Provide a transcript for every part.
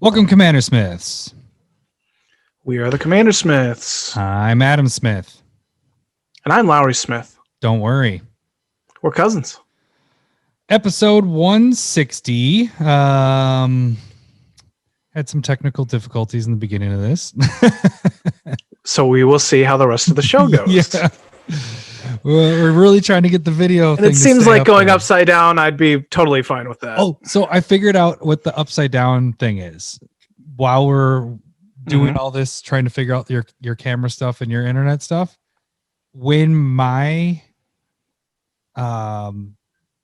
Welcome, CommanderSmiths. We are the CommanderSmiths. I'm Adam Smith. And I'm Lowry Smith. Don't worry. We're cousins. Episode 160. Had some technical difficulties in the beginning of this. So we will see how the rest of the show goes. Yeah. We're really trying to get the video. And it seems like going upside down, I'd be totally fine with that. Oh, so I figured out what the upside down thing is. While we're doing all this, trying to figure out your camera stuff and your internet stuff, when my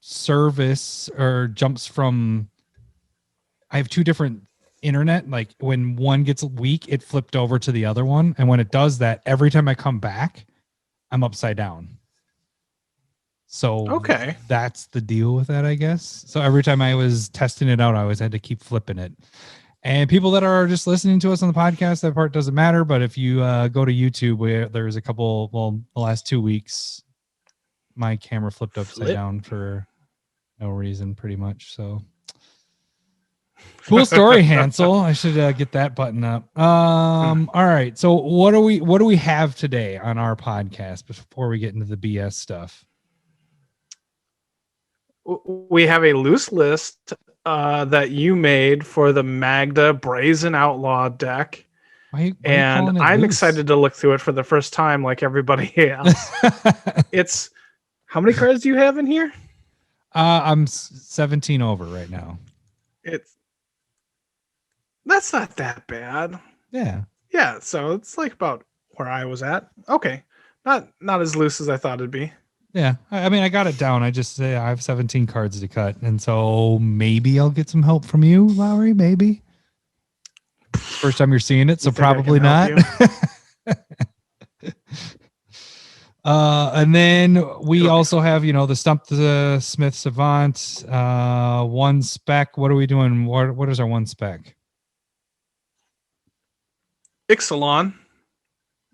service or jumps from, I have two different internet, like when one gets weak, it flipped over to the other one. And when it does that, every time I come back, I'm upside down. So okay, that's the deal with that, I guess. So every time I was testing it out, I always had to keep flipping it. And people that are just listening to us on the podcast, that part doesn't matter. But if you go to YouTube, there's a couple, the last 2 weeks, my camera flipped upside down for no reason, pretty much. So cool story, Hansel. I should get that button up. All right. So what do we have today on our podcast before we get into the BS stuff? We have a loose list that you made for the Magda Brazen Outlaw deck. Why and I'm excited to look through it for the first time like everybody else. It's how many cards do you have in here? I'm 17 over right now. That's not that bad. Yeah. Yeah, so it's like about where I was at. Okay. Not as loose as I thought it'd be. Yeah. I mean, I got it down. I just say I have 17 cards to cut. And so maybe I'll get some help from you, Lowry, maybe. First time you're seeing it, so probably not. And then we also have, the Stump the Smith Savant, One Spec. What are we doing? What is our One Spec? Ixalan.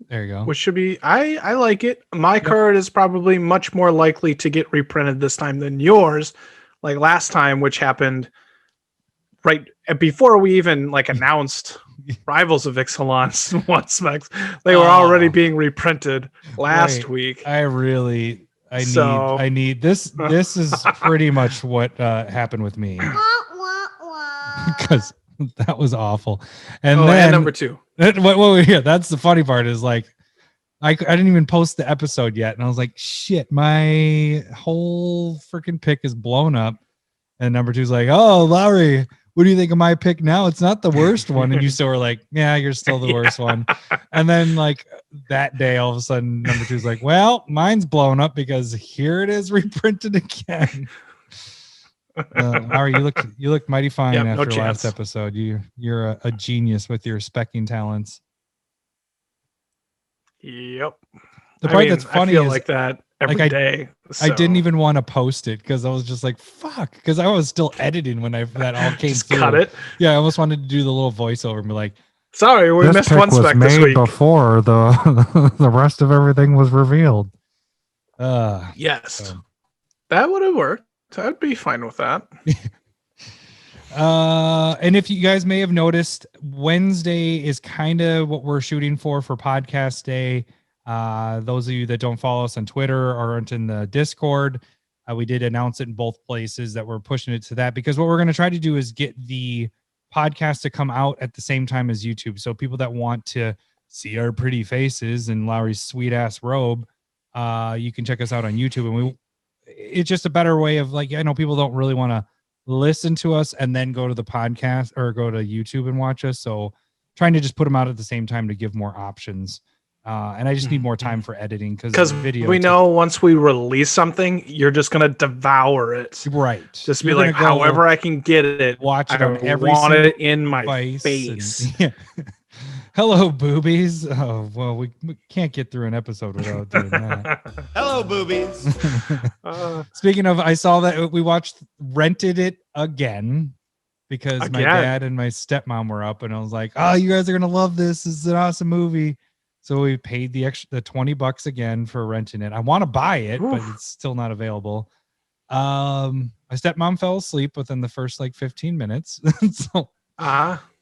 There you go. Which should be, I like it. My card is probably much more likely to get reprinted this time than yours, like last time, which happened right before we even announced Rivals of Ixalan One Specs. They were already being reprinted last week. I need this. This is pretty much what happened with me. Because that was awful. And then number two. Yeah, that's the funny part is I didn't even post the episode yet. And I was like, shit, my whole freaking pick is blown up. And number two's like, oh, Lowry, what do you think of my pick now? It's not the worst one. And you still were like, yeah, you're still the worst one. And then that day, all of a sudden, number two's like, well, mine's blown up because here it is reprinted again. Lowry, you look mighty fine after last episode. You're a genius with your specking talents. Yep. The part that's funny I feel is like that every day. So. I didn't even want to post it because I was just like, fuck, because I was still editing when that all came through. Cut it. Yeah, I almost wanted to do the little voiceover and be like, sorry, we missed One Spec this week. Before the rest of everything was revealed. Yes. That would have worked. I'd be fine with that. And if you guys may have noticed, Wednesday is kind of what we're shooting for podcast day. Those of you that don't follow us on Twitter or aren't in the Discord, we did announce it in both places that we're pushing it to that, because what we're going to try to do is get the podcast to come out at the same time as YouTube. So people that want to see our pretty faces and Lowry's sweet ass robe, you can check us out on YouTube. And it's just a better way of I know people don't really want to listen to us and then go to the podcast or go to YouTube and watch us. So trying to just put them out at the same time to give more options. And I just need more time for editing because we know once we release something, you're just going to devour it. Right. Just be like, however I can get it. Watch it. I want it in my face. Hello, boobies. Oh, well, we can't get through an episode without doing that. Hello, boobies. Speaking of, I saw that we rented it again because my dad and my stepmom were up, and I was like, oh, you guys are going to love this. This is an awesome movie. So we paid the $20 again for renting it. I want to buy it, but it's still not available. My stepmom fell asleep within the first 15 minutes. So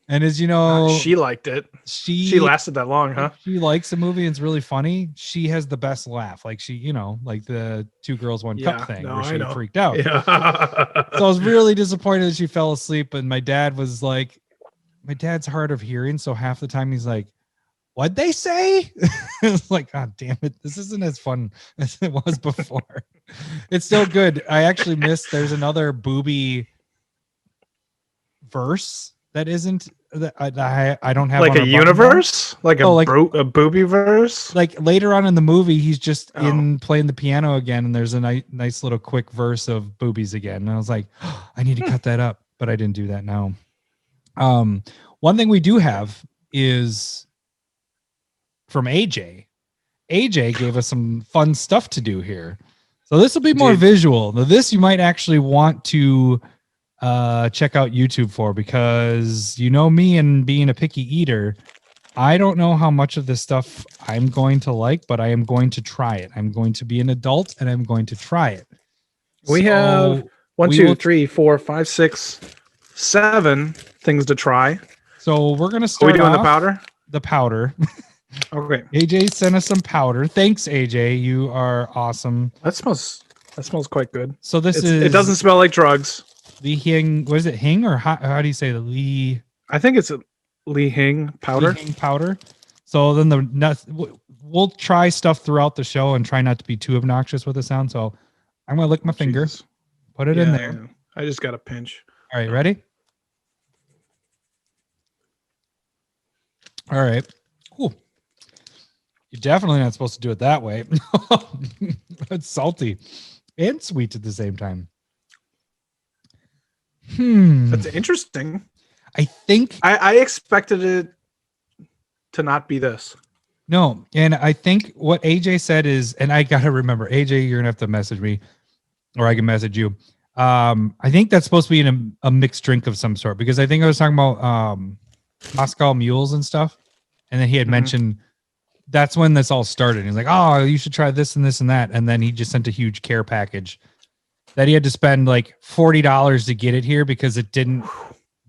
And as you know, She liked it. She lasted that long, huh? She likes a movie and it's really funny. She has the best laugh. Like she, like the 2 girls, 1 cup thing where she freaked out. Yeah. So I was really disappointed that she fell asleep. And my dad was like, my dad's hard of hearing. So half the time he's like, what'd they say? It's like, God damn it. This isn't as fun as it was before. It's still good. I actually missed, there's another booby verse that isn't that I don't have like on a universe, like a booby verse. Like later on in the movie, he's just in playing the piano again, and there's a nice little quick verse of boobies again. And I was like, oh, I need to cut that up, but I didn't do that now. One thing we do have is from AJ. AJ gave us some fun stuff to do here, so this will be more visual. Now, this you might actually want to check out YouTube for, because me and being a picky eater, I don't know how much of this stuff I'm going to like, but I am going to try it. I'm going to be an adult and I'm going to try it. We have 1, 2, 3, 4, 5, 6, 7 things to try. So we're gonna start. Are we doing the powder? The powder. Okay. AJ sent us some powder. Thanks, AJ. You are awesome. That smells quite good. So it doesn't smell like drugs. Li Hing, what is it? Hing, or how do you say the Li? I think it's a Li Hing powder. Li Hing powder. So then the nuts. We'll try stuff throughout the show and try not to be too obnoxious with the sound. So I'm gonna lick my finger, put it in there. Yeah. I just got a pinch. All right, ready? All right. Cool. You're definitely not supposed to do it that way. It's salty and sweet at the same time. That's interesting. I think I expected it to not be this. No, and I think what AJ said is, and I gotta remember, AJ, you're gonna have to message me, or I can message you. I think that's supposed to be in a mixed drink of some sort, because I think I was talking about Moscow mules and stuff, and then he had mentioned that's when this all started. He's like, "Oh, you should try this and this and that," and then he just sent a huge care package that he had to spend like $40 to get it here because it didn't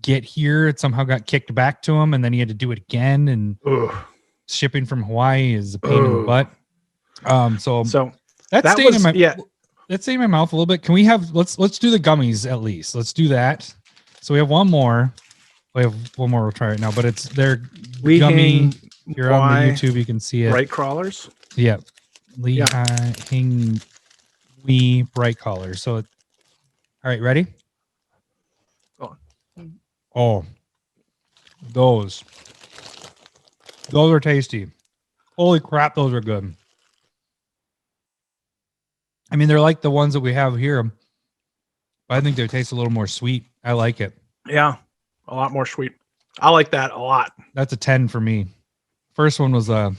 get here. It somehow got kicked back to him, and then he had to do it again. And shipping from Hawaii is a pain in the butt. So that's staying in my that's staying in my mouth a little bit. Can we have let's do the gummies at least. Let's do that. So we have one more. We have one more we'll try right now, but it's their gummy. If you're on the YouTube, you can see it. Bright crawlers. Yeah. Hing We bright crawlers. So all right, ready? Go on. Oh, those are tasty. Holy crap, those are good. I mean, they're like the ones that we have here, but I think they taste a little more sweet. I like it. Yeah, a lot more sweet. I like that a lot. That's a 10 for me. First one was a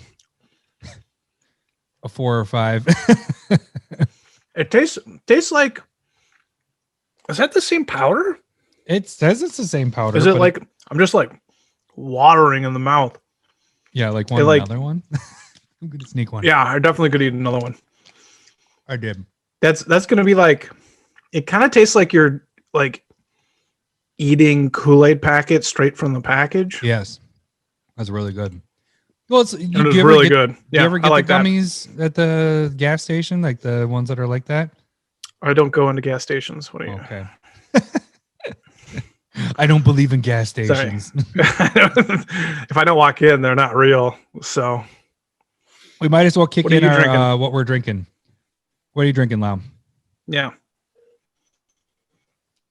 4 or 5. It tastes like. Is that the same powder? It says it's the same powder. Is it like I'm just like watering in the mouth? Yeah, like another one. I'm gonna sneak one. Yeah, I definitely could eat another one. I did. That's gonna be like. It kind of tastes like you're like eating Kool-Aid packets straight from the package. Yes, that's really good. Well, it's really good. Yeah, you ever get I like the gummies at the gas station, like the ones that are like that? I don't go into gas stations. What are you? Okay. I don't believe in gas stations. If I don't walk in, they're not real. So we might as well kick in our what we're drinking. What are you drinking, Lau? Yeah.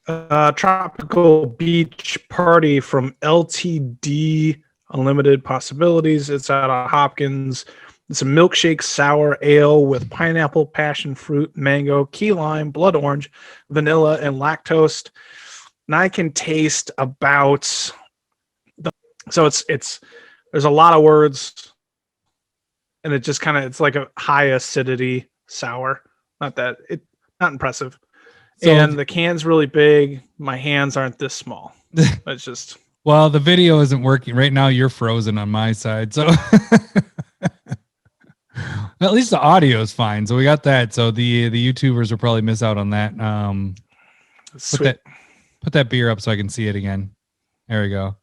Tropical Beach Party from LTD Unlimited Possibilities. It's out of Hopkins. It's a milkshake sour ale with pineapple, passion fruit, mango, key lime, blood orange, vanilla, and lactose. And I can taste about so it's there's a lot of words, and it just it's like a high acidity sour. Not impressive. So, and the can's really big. My hands aren't this small. It's just well, the video isn't working right now. You're frozen on my side, so at least the audio is fine. So we got that. So the YouTubers will probably miss out on that. Put that beer up so I can see it again. There we go.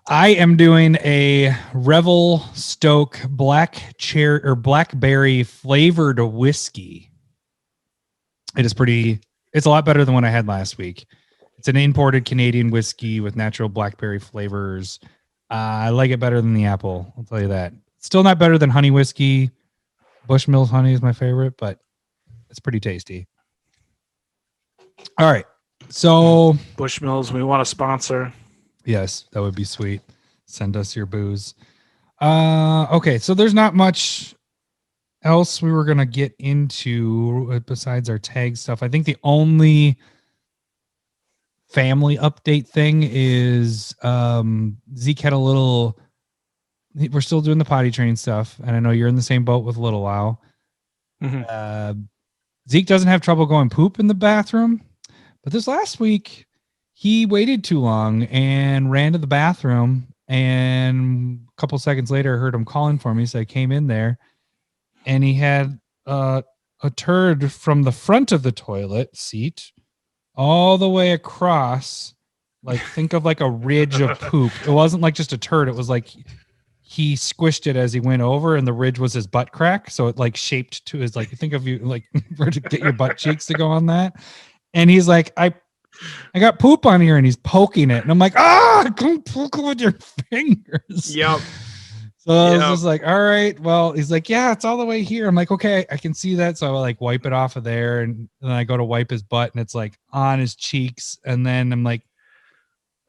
I am doing a Revel Stoke black cherry or blackberry flavored whiskey. It's a lot better than what I had last week. It's an imported Canadian whiskey with natural blackberry flavors. I like it better than the apple. I'll tell you that. Still not better than honey whiskey. Bushmills honey is my favorite, but it's pretty tasty. All right. So Bushmills, we want to sponsor. yes, that would be sweet. Send us your booze. Okay, so there's not much else we were gonna get into besides our tag stuff. I think the only family update thing is Zeke had a little. We're still doing the potty train stuff, and I know you're in the same boat with Little Wow. Mm-hmm. Zeke doesn't have trouble going poop in the bathroom, but this last week he waited too long and ran to the bathroom, and a couple seconds later I heard him calling for me, so I came in there, and he had a turd from the front of the toilet seat all the way across. Like, think of like a ridge of poop. It wasn't like just a turd. It was like he squished it as he went over, and the ridge was his butt crack. So it like shaped to his, like, think of you like where to get your butt cheeks to go on that. And he's like, I got poop on here, and he's poking it. And I'm like, don't poke it with your fingers. Yep. So I was just like, all right, well, he's like, yeah, it's all the way here. I'm like, okay, I can see that. So I like wipe it off of there. And then I go to wipe his butt, and it's like on his cheeks. And then I'm like,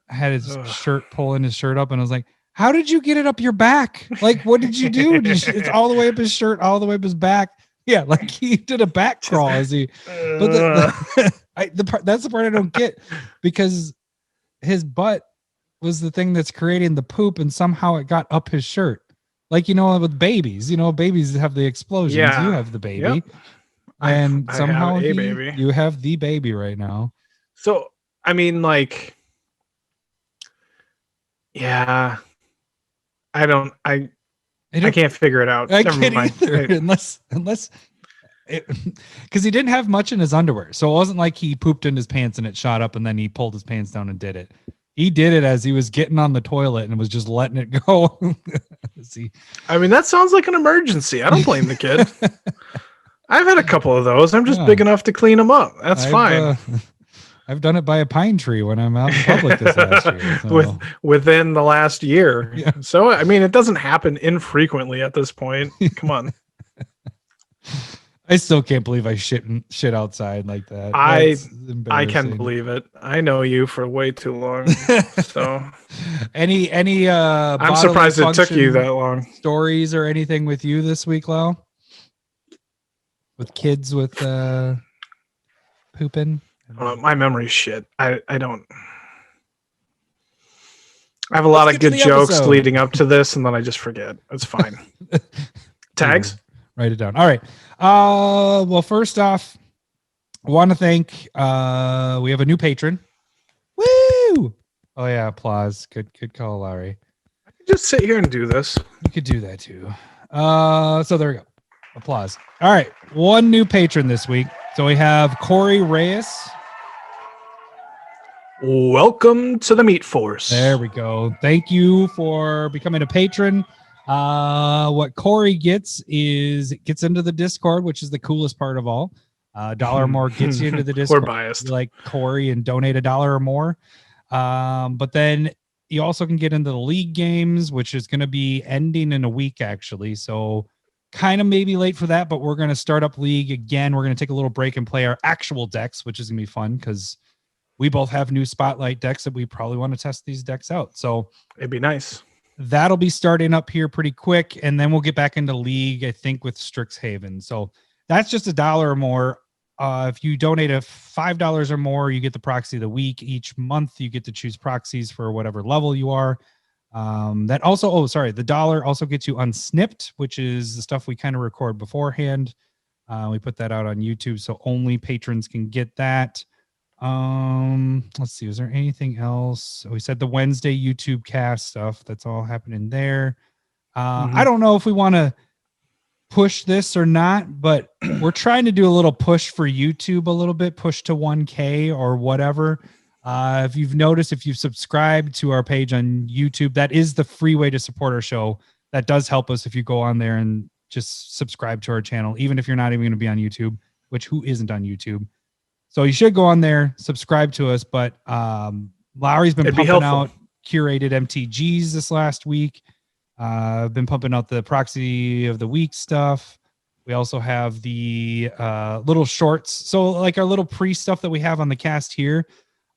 I had his shirt, pulling his shirt up, and I was like, how did you get it up your back? Like, what did you do? It's all the way up his shirt, all the way up his back. Yeah, like he did a back crawl as he. But that's the part I don't get, because his butt was the thing that's creating the poop, and somehow it got up his shirt. Like, with babies, babies have the explosions. Yeah. You have the baby. Yep. And I somehow have a baby. You have the baby right now. So, I mean, like, yeah, I can't figure it out. I Never can't mind. either, unless because he didn't have much in his underwear. So it wasn't like he pooped in his pants and it shot up and then he pulled his pants down and did it. He did it as he was getting on the toilet and was just letting it go. I mean, that sounds like an emergency. I don't blame the kid. I've had a couple of those. I'm just big enough to clean them up. That's fine. I've done it by a pine tree when I'm out in public this last year. So. Within the last year. Yeah. So, I mean, it doesn't happen infrequently at this point. Come on. I still can't believe I shit outside like that. I can believe it. I know you for way too long. So any I'm surprised it took you that long. Stories or anything with you this week, Lau? With kids with pooping? My memory's shit. I don't. I have a lot of good jokes leading up to this, and then I just forget. It's fine. Tags? Write it down. All right. Well, first off, I want to thank, we have a new patron. Woo! Oh yeah, applause. Good call, Larry. I could just sit here and do this. You could do that too. So there we go. Applause. All right. One new patron this week. So we have Corey Reyes. Welcome to the Meat Force. There we go. Thank you for becoming a patron. What Corey gets is it gets into the Discord, which is the coolest part of all. $1 or more gets you into the Discord. We're biased. Like Corey and donate $1 or more. But then you also can get into the league games, which is going to be ending in a week, actually. So kind of maybe late for that, but we're going to start up league again. We're going to take a little break and play our actual decks, which is going to be fun because we both have new spotlight decks that we probably want to test these decks out. So it'd be nice. That'll be starting up here pretty quick. And then we'll get back into league, I think, with Strixhaven. So that's just $1 or more. If you donate $5 or more, you get the proxy of the week. Each month you get to choose proxies for whatever level you are. That also, the $1 also gets you unsnipped, which is the stuff we kind of record beforehand. We put that out on YouTube, so only patrons can get that. Let's see, is there anything else? We said the Wednesday YouTube cast stuff. That's all happening there. I don't know if we want to push this or not, but we're trying to do a little push for YouTube a little bit, push to 1K or whatever. If you've noticed, if you've subscribed to our page on YouTube, that is the free way to support our show. That does help us if you go on there and just subscribe to our channel, even if you're not even going to be on YouTube, which who isn't on YouTube? So you should go on there, subscribe to us. But Lowry's been pumping out curated MTGs this last week. I've been pumping out the Proxy of the Week stuff. We also have the little shorts. So like our little pre-stuff that we have on the cast here,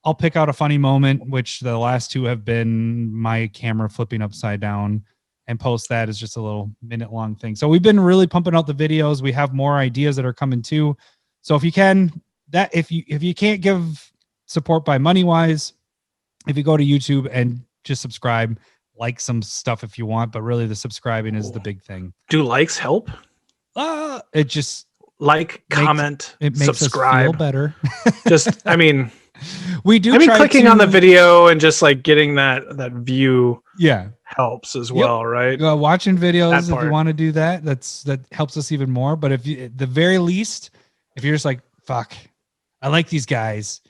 I'll pick out a funny moment, which the last two have been my camera flipping upside down, and post that as just a little minute-long thing. So we've been really pumping out the videos. We have more ideas that are coming too. So if you can, if you can't give support by money-wise, if you go to YouTube and just subscribe, like some stuff if you want, but really the subscribing is the big thing. Do likes help? It just comment, it makes subscribe. us feel better. Just, I mean, we do. I mean, clicking on the video and just like getting that view, yeah, helps as well, right? Watching videos, if you want to do that, that helps us even more. But if you, at the very least, if you're just like, fuck, I like these guys,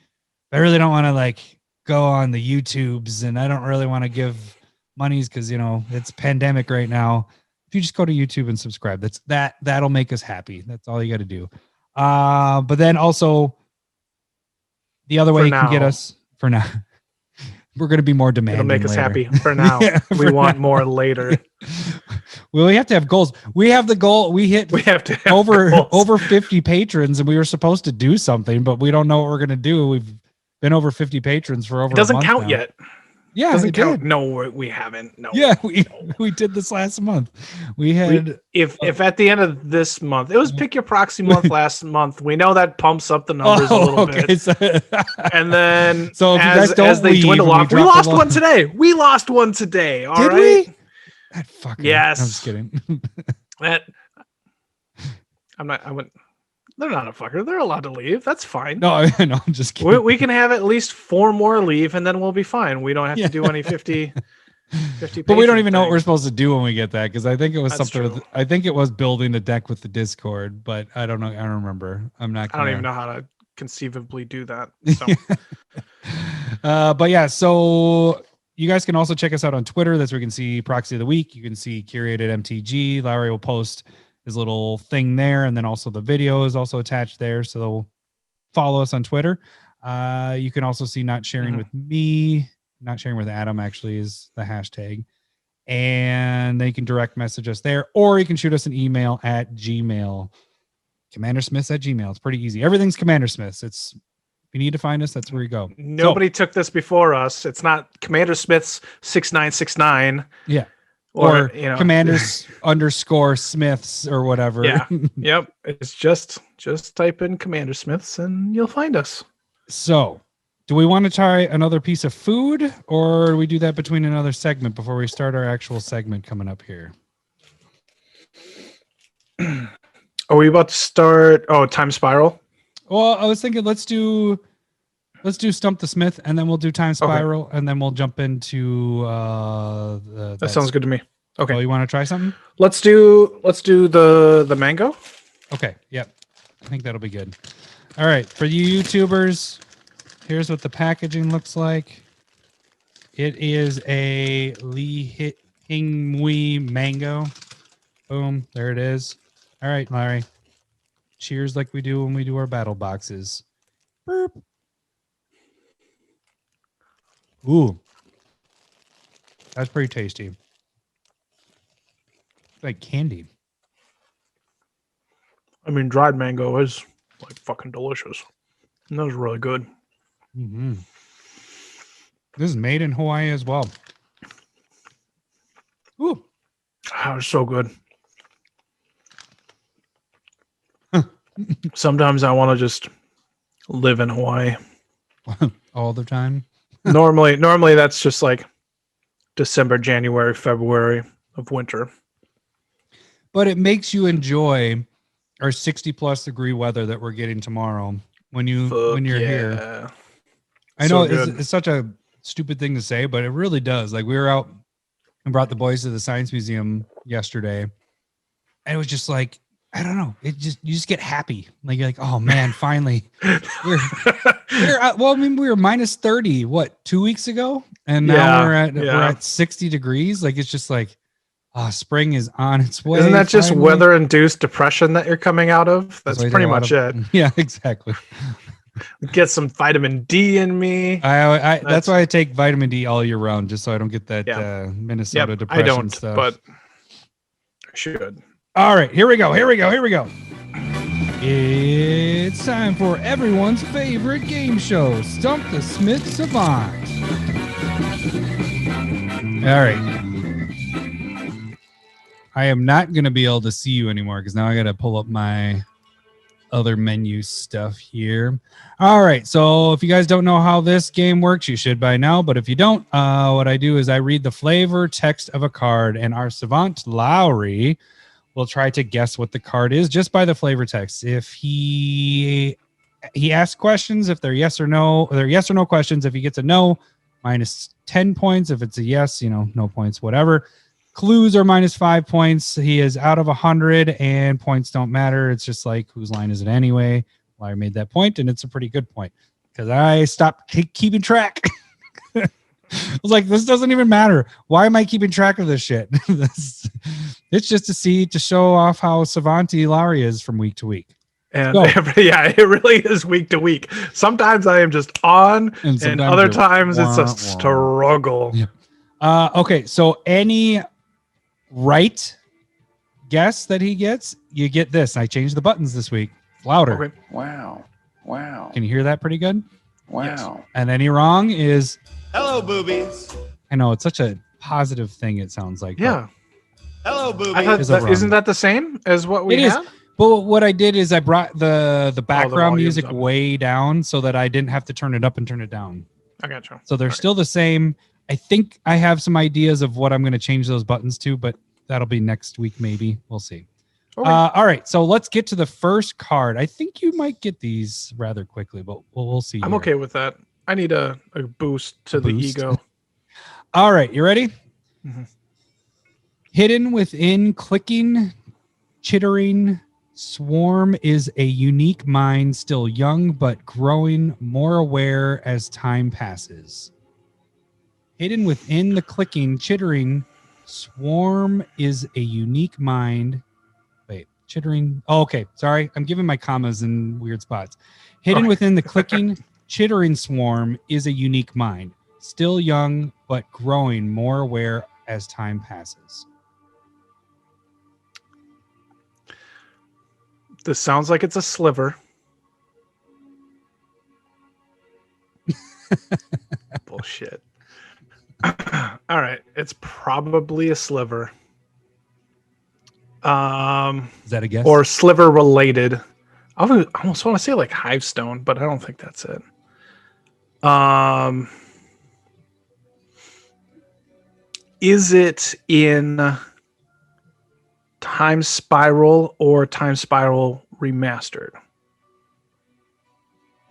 but I really don't want to like go on the YouTubes, and I don't really want to give monies because it's pandemic right now. If you just go to YouTube and subscribe, that'll make us happy. That's all you got to do. But then also the other way you can get us for now, we're going to be more demanding. It'll make us later. happy for now. Yeah, we want more later. Well, we have to have goals. We have the goal. We have to have over 50 patrons, and we were supposed to do something, but we don't know what we're going to do. We've been over 50 patrons for over. It doesn't a month count now. Yet. Yeah, doesn't count. No, we haven't. No. Yeah, we did this last month. We had if at the end of this month, it was pick your proxy month last month. We know that pumps up the numbers a little bit. So, and then so if as they dwindle off, we lost one today. We lost one today. All did right. We? That fucking. Yes. I'm just kidding. I went. They're not a fucker. They're allowed to leave. That's fine. No, I'm just kidding. We can have at least 4 more leave, and then we'll be fine. We don't have to do any 50 but we don't even know what we're supposed to do when we get that, because I think it was That's something with, I think it was building a deck with the Discord, but I don't know. I don't remember. I don't even know how to conceivably do that. So. But yeah, so you guys can also check us out on Twitter. That's where you can see Proxy of the Week. You can see Curated MTG. Larry will post his little thing there, and then also the video is also attached there, so follow us on Twitter. You can also see Not Sharing with Me, Not Sharing with Adam actually is the hashtag, and then you can direct message us there, or you can shoot us an email at Gmail, CommanderSmiths@gmail. It's pretty easy. Everything's CommanderSmiths. It's, if you need to find us, that's where you go. Nobody took this before us. It's not CommanderSmiths 6969. Yeah. Or Commanders_Smiths or whatever. Yeah. Yep. It's just type in CommanderSmiths and you'll find us. So, do we want to try another piece of food, or do we do that between another segment before we start our actual segment coming up here? Are we about to start? Oh, Time Spiral. Well, I was thinking let's do Stump the Smith, and then we'll do Time Spiral, and then we'll jump into that sounds good to me. Okay. Oh, you want to try something? Let's do the mango. Okay. Yep. I think that'll be good. All right, for you YouTubers, here's what the packaging looks like. It is a Li Hingmui mango. Boom, there it is. All right, Larry. Cheers like we do when we do our battle boxes. Burp. Ooh. That's pretty tasty. It's like candy. I mean, dried mango is like fucking delicious. And that was really good. Mm-hmm. This is made in Hawaii as well. Ooh. That was so good. Sometimes I want to just live in Hawaii. All the time? Normally that's just like December, January, February of winter. But it makes you enjoy our 60+ degree weather that we're getting tomorrow when you're here. I know it's such a stupid thing to say, but it really does. Like, we were out and brought the boys to the Science Museum yesterday, and it was just like I don't know. You just get happy. Like you're like, oh man, finally. We're well, I mean, we were minus 30, what, 2 weeks ago? And now we're at 60 degrees. Like it's just like, spring is on its way. Isn't that just finally. weather-induced depression that you're coming out of? That's why I take pretty a lot much of- it. Yeah, exactly. Get some vitamin D in me. That's why I take vitamin D all year round, just so I don't get that Minnesota Yep, depression I don't, stuff. but I should. All right, here we go. It's time for everyone's favorite game show, Stump the Smith Savant. All right. I am not going to be able to see you anymore because now I got to pull up my other menu stuff here. All right. So if you guys don't know how this game works, you should by now. But if you don't, what I do is I read the flavor text of a card, and our savant Lowry will try to guess what the card is just by the flavor text. If he asks questions, if they're yes or no, they're yes or no questions. If he gets a no, minus 10 points. If it's a yes, no points, whatever. Clues are minus 5 points. He is out of 100, and points don't matter. It's just like, whose line is it anyway? Well, I made that point, and it's a pretty good point because I stopped keeping track. I was like, this doesn't even matter. Why am I keeping track of this shit? It's just to show off how savanty Lowry is from week to week. And it really is week to week. Sometimes I am just on, and other times it's a struggle. Yeah. Okay, so any right guess that he gets, you get this. I changed the buttons this week. It's louder. Okay. Wow. Can you hear that pretty good? Wow. Yes. And any wrong is Hello, boobies. I know it's such a positive thing. It sounds like Yeah. Hello, I boobies. thought isn't that the same as what we It is. had? But what I did is I brought the background volume's music up. way down so that I didn't have to turn it up and turn it down. I got you. So they're still the same. I think I have some ideas of what I'm going to change those buttons to, but that'll be next week maybe. We'll see. Okay. All right, so let's get to the first card. I think you might get these rather quickly, but we'll see. I'm here. okay with that. I need a boost to the Boost? ego. All right, you ready? Mhm. Hidden within clicking, chittering swarm is a unique mind, still young but growing more aware as time passes. Hidden within the clicking, chittering swarm is a unique mind. Wait, chittering. Oh, okay. Sorry. I'm giving my commas in weird spots. Hidden Okay. within the clicking, chittering swarm is a unique mind, still young but growing more aware as time passes. This sounds like it's a sliver. Bullshit. All right, it's probably a sliver. Is that a guess? Or sliver related. I almost want to say like Hivestone, but I don't think that's it. Is it in Time Spiral or Time Spiral Remastered?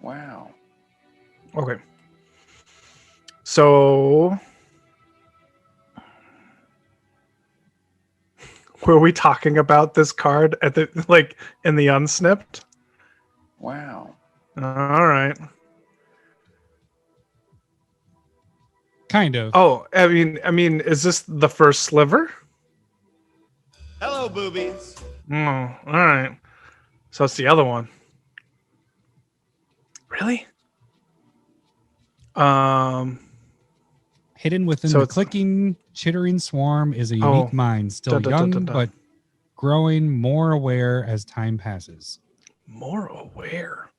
Wow. Okay. So were we talking about this card at the in the unsnipped? Wow. All right. Kind of. Oh, I mean, is this the first sliver? Hello, boobies. Oh, all right. So it's the other one. Really? Hidden within so the it's- clicking, chittering swarm is a unique mind, still young but growing more aware as time passes. More aware.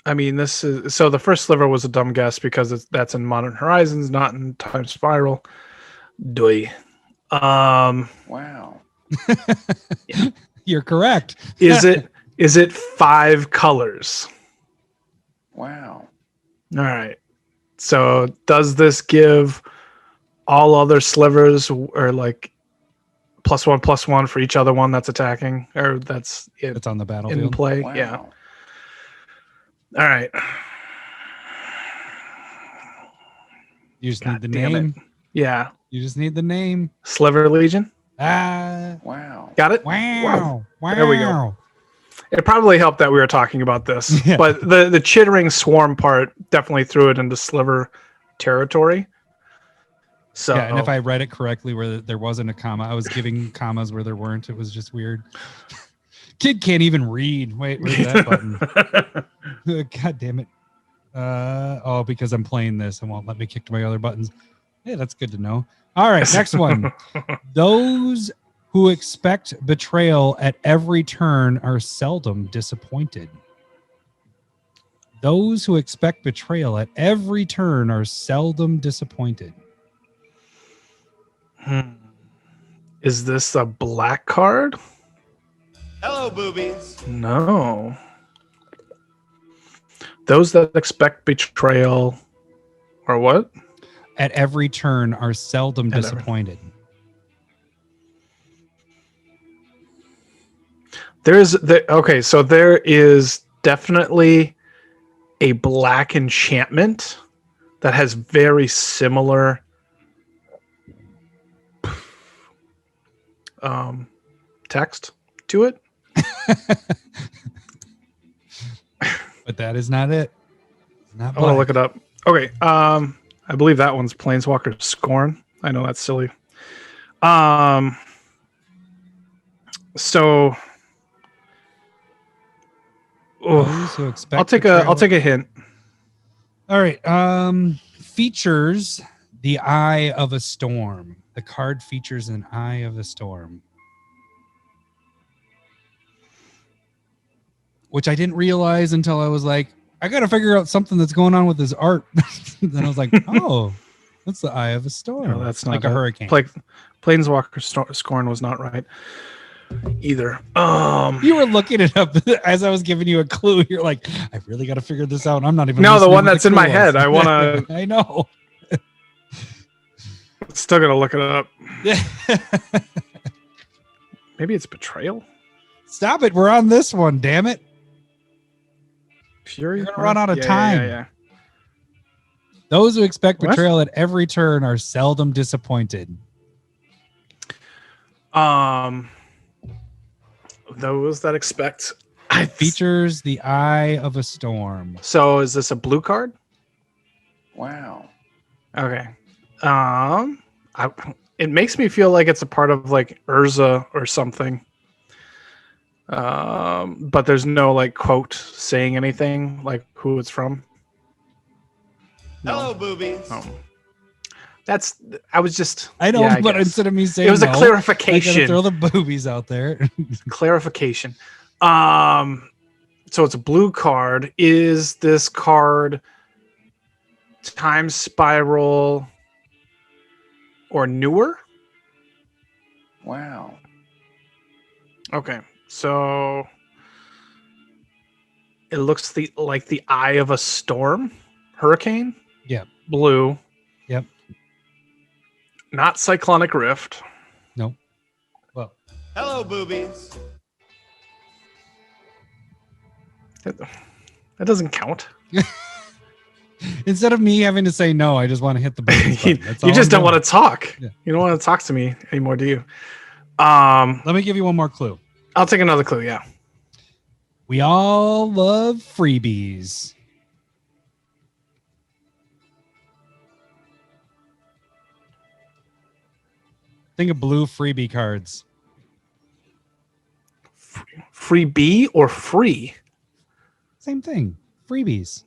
I mean, this is so the first sliver was a dumb guess because that's in Modern Horizons, not in Time Spiral. Doy. Wow. You're correct. Is it 5 colors? Wow. All right. So does this give all other slivers or like +1/+1 for each other one that's attacking or that's It's on the in battlefield. play? Wow. Yeah. All right. You just God need the damn it. name. Yeah. You just need the name. Sliver Legion? Wow. Got it? Wow. Wow. There we go. It probably helped that we were talking about this, Yeah. but the chittering swarm part definitely threw it into sliver territory. So Yeah, and if I read it correctly, where there wasn't a comma, I was giving commas where there weren't. It was just weird. Kid can't even read. Wait, where's that button? God damn it. Oh, because I'm playing this, it won't let me kick to my other buttons. Hey, that's good to know. All right, next one. Those who expect betrayal at every turn are seldom disappointed. Those who expect betrayal at every turn are seldom disappointed. Is this a black card? Hello, boobies. No. Those that expect betrayal or what? At every turn are seldom At every- disappointed. Okay, so there is definitely a black enchantment that has very similar text to it. But that is not it. It's not I want to black. look it up. Okay, I believe that one's Planeswalker Scorn. I know that's silly. So Those who expect I'll take a hint. All right. Features the Eye of a Storm. The card features an Eye of a Storm, which I didn't realize until I was like, I got to figure out something that's going on with his art. Then I was like, oh, that's the Eye of a Storm. No, that's not like a it. hurricane. Planeswalker Scorn was not right either. You were looking it up as I was giving you a clue. You're like, I really got to figure this out. I'm not even. No, the listening one to that's in clue my head. was. I want to. I know. Still gonna look it up. Maybe it's betrayal. Stop it. We're on this one. Damn it. Fury. You're gonna run out of Yeah, time. Yeah. Those who expect What? betrayal at every turn are seldom disappointed. Those that expect. Features the Eye of a Storm. So is this a blue card? Wow. Okay. It makes me feel like it's a part of like Urza or something. But there's no like quote saying anything like who it's from. Hello, boobies. I was just. I know, yeah, but guess. instead of me saying It was a no, I gotta clarification. throw the boobies out there. Clarification. So it's a blue card. Is this card Time Spiral or newer? Wow. Okay, so it looks like the Eye of a Storm, hurricane. Yep. Blue. Yep. Not Cyclonic Rift. Nope. Well, Hello, boobies. That doesn't count. instead of me having to say no, I just want to hit the boobies button. That's all You just I'm don't doing. want to talk. Yeah. You don't want to talk to me anymore, do you? Let me give you one more clue. I'll take another clue. Yeah. We all love freebies. Think of blue freebie cards. Free B or free? Same thing. Freebies.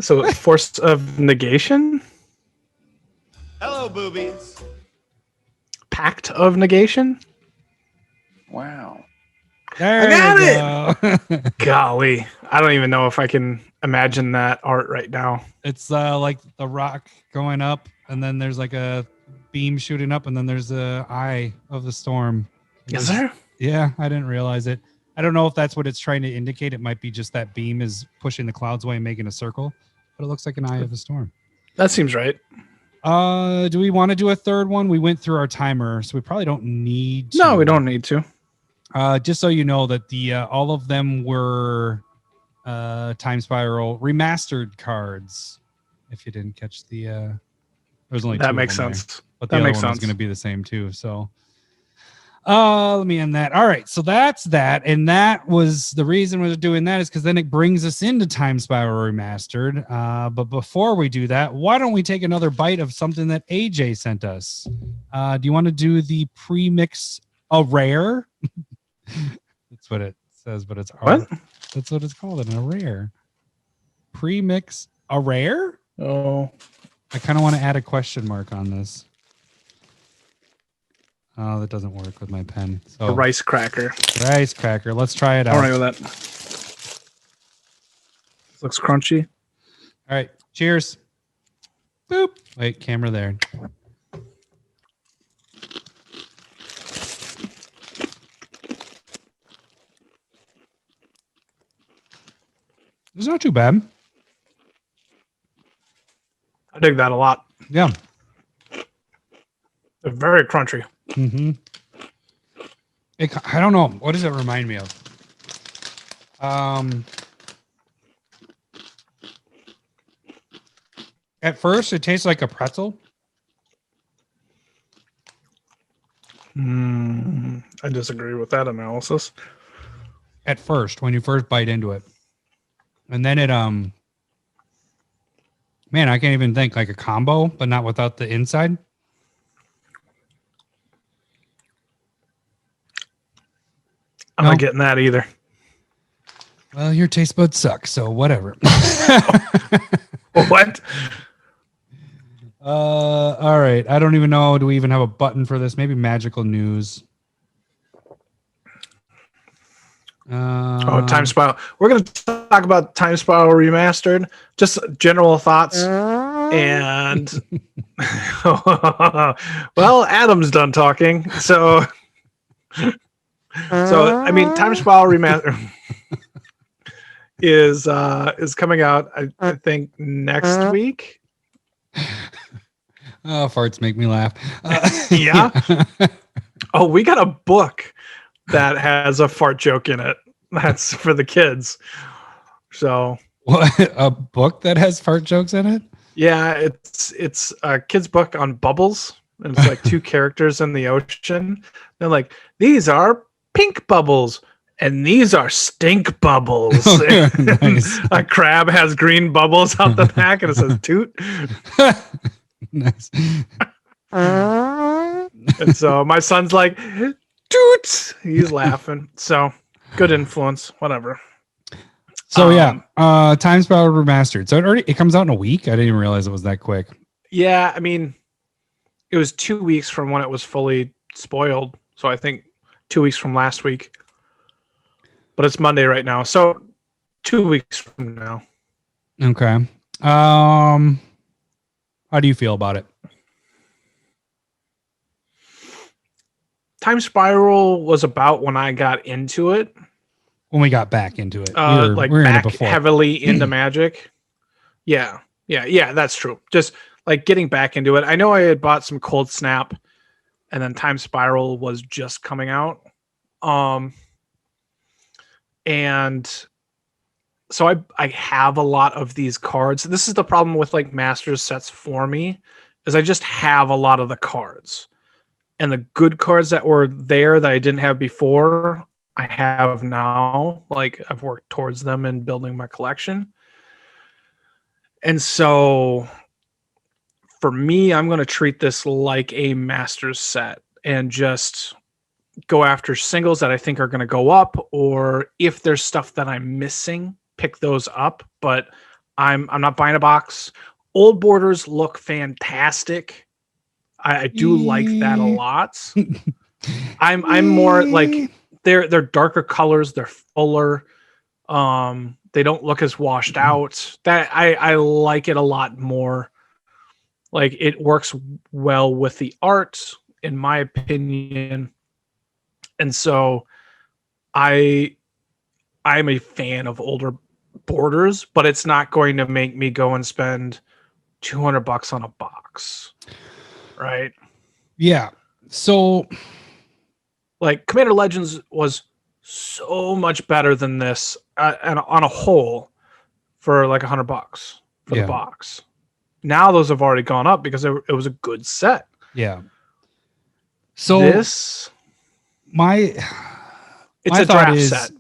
So Force of Negation? Hello, boobies. Pact of Negation? Wow. There I got you go. Golly. I don't even know if I can imagine that art right now. It's like the rock going up, and then there's like a beam shooting up, and then there's the eye of the storm. Is there? Yeah, I didn't realize it. I don't know if that's what it's trying to indicate. It might be just that beam is pushing the clouds away and making a circle, but it looks like an eye of a storm. That seems right. Do we want to do a third one? We went through our timer, so we probably don't need to. No, we don't need to. Just so you know that the all of them were Time Spiral Remastered cards. If you didn't catch the, there's only two That of makes them there. sense. but the That other makes one was sense. going to be the same too. So, let me end that. All right, so that's that, and that was the reason we're doing that is because then it brings us into Time Spiral Remastered. But before we do that, why don't we take another bite of something that AJ sent us? Do you want to do the pre-mix a rare? That's what it says, but it's What? That's what it's called, an rare. Pre-mix a rare? Oh, I kind of want to add a question mark on this. Oh, that doesn't work with my pen. So a rice cracker. rice cracker. Let's try it out. All right with that. Looks crunchy. All right. Cheers. Boop. Wait, camera there. It's not too bad. I dig that a lot. Yeah. They're very crunchy. Mm-hmm. I don't know. What does it remind me of? At first, it tastes like a pretzel. I disagree with that analysis. At first, when you first bite into it. And then it, man, I can't even think like a combo, but not without the inside. I'm No. not getting that either. Well, your taste buds suck, so whatever. What? All right. I don't even know. Do we even have a button for this? Maybe magical news. Time Spiral. We're going to talk about Time Spiral Remastered. Just general thoughts. And well, Adam's done talking. So I mean, Time Spiral Remastered is coming out, I think, next week. Oh, farts make me laugh. Yeah. Oh, we got a book that has a fart joke in it. That's for the kids. So What, a book that has fart jokes in it? yeah, it's a kid's book on bubbles. And it's like two characters in the ocean. They're like, these are pink bubbles and these are stink bubbles. Nice. A crab has green bubbles out the back and it says toot. Nice. And so my son's like, toot. He's laughing. So good influence, whatever. So yeah, Time Spiral Remastered. So it comes out in a week. I didn't even realize it was that quick. Yeah, I mean, it was 2 weeks from when it was fully spoiled. So I think 2 weeks from last week. But it's Monday right now. So 2 weeks from now. Okay. How do you feel about it? Time Spiral was about when I got into it. When we got back into it, we were in it back before. heavily into Magic. Yeah, that's true. Just like getting back into it. I know I had bought some Cold Snap, and then Time Spiral was just coming out. And so I have a lot of these cards. This is the problem with like Masters sets for me, is I just have a lot of the cards. And the good cards that were there that I didn't have before, I have now. Like I've worked towards them in building my collection. And so for me, I'm going to treat this like a Masters set and just go after singles that I think are going to go up, or if there's stuff that I'm missing, pick those up. But I'm not buying a box. Old borders look fantastic. I do like that a lot. I'm more like they're darker colors, they're fuller. They don't look as washed out. That I like it a lot more. Like it works well with the art, in my opinion. And so I'm a fan of older borders, but it's not going to make me go and spend $200 on a box. Right? Yeah. So like Commander Legends was so much better than this and on a whole for like $100 for the box. Now those have already gone up because it was a good set. Yeah. So This, my it's my a thought draft is, set.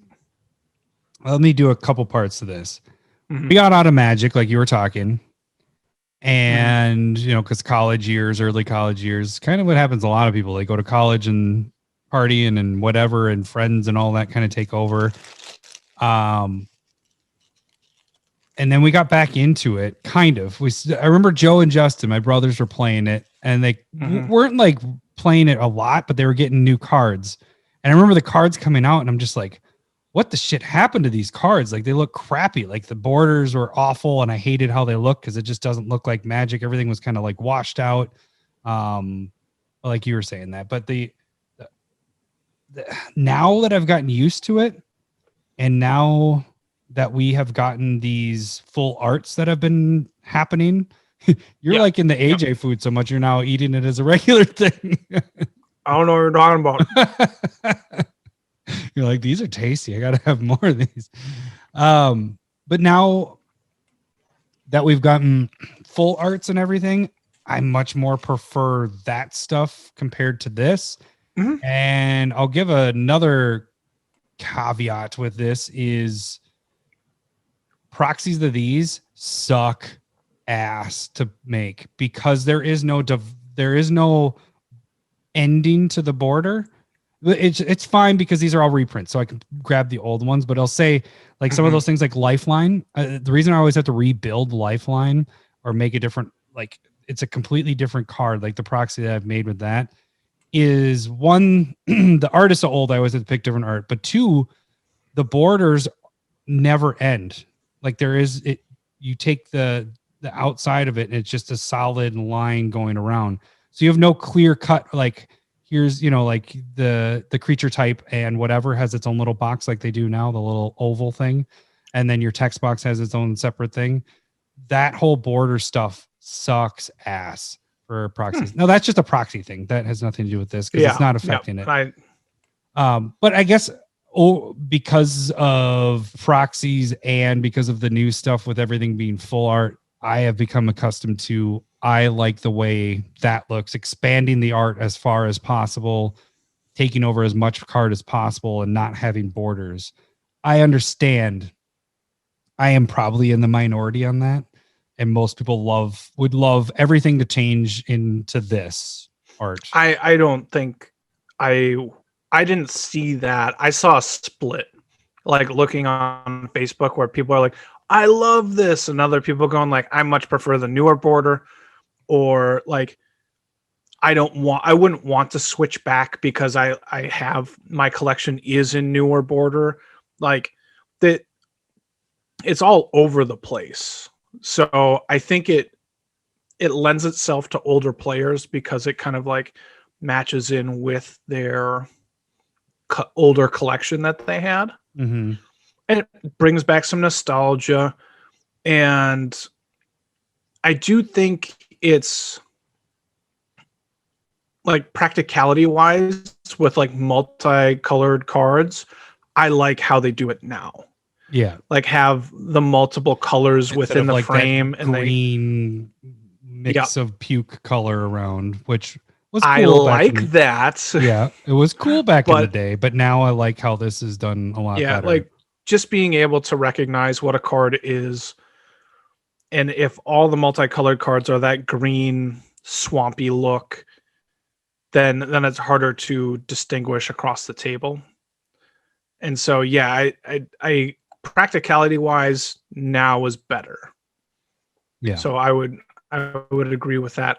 let me do a couple parts to this. Mhm. We got out of Magic, like you were talking, and because college years, early college years, kind of what happens. A lot of people, they go to college and partying and whatever, and friends and all that kind of take over. And then we got back into it, kind of. I remember Joe and Justin, my brothers, were playing it, and they weren't like playing it a lot, but they were getting new cards. And I remember the cards coming out, and I'm just like, what the shit happened to these cards? Like, they look crappy. Like, the borders were awful, and I hated how they look because it just doesn't look like Magic. Everything was kind of like washed out. Like you were saying that. But the now that I've gotten used to it, and now that we have gotten these full arts that have been happening, you're like in the AJ food so much, you're now eating it as a regular thing. I don't know what you're talking about. You're like, these are tasty. I got to have more of these. But now that we've gotten full arts and everything, I much more prefer that stuff compared to this. And I'll give another caveat with this is proxies of these suck ass to make because there is no ending to the border. It's fine because these are all reprints, so I can grab the old ones, but I'll say like some of those things like Lifeline. The reason I always have to rebuild Lifeline or make a different, like it's a completely different card, like the proxy that I've made with that is one, the art is so old, I always have to pick different art, but two, the borders never end. Like you take the outside of it and it's just a solid line going around. So you have no clear cut, like here's, like the creature type and whatever has its own little box like they do now, the little oval thing. And then your text box has its own separate thing. That whole border stuff sucks ass for proxies. No, that's just a proxy thing. That has nothing to do with this because it's not affecting it. But I guess because of proxies and because of the new stuff with everything being full art, I have become accustomed to, I like the way that looks, expanding the art as far as possible, taking over as much card as possible and not having borders. I understand I am probably in the minority on that. And most people would love everything to change into this art. I don't think I didn't see that. I saw a split, like looking on Facebook where people are like, I love this. And other people going like, I much prefer the newer border, or like, I wouldn't want to switch back because I have, my collection is in newer border. Like that, it's all over the place. So I think it lends itself to older players because it kind of like matches in with their older collection that they had. And it brings back some nostalgia. And I do think it's like practicality wise with like multicolored cards. I like how they do it now. Yeah. Like have the multiple colors within the like frame and green mix of puke color around, which was cool. I like that. Yeah, it was cool back in the day, but now I like how this is done a lot better. Yeah, like just being able to recognize what a card is, and if all the multicolored cards are that green swampy look, then it's harder to distinguish across the table. And so yeah, I practicality wise now is better. Yeah. So I would agree with that.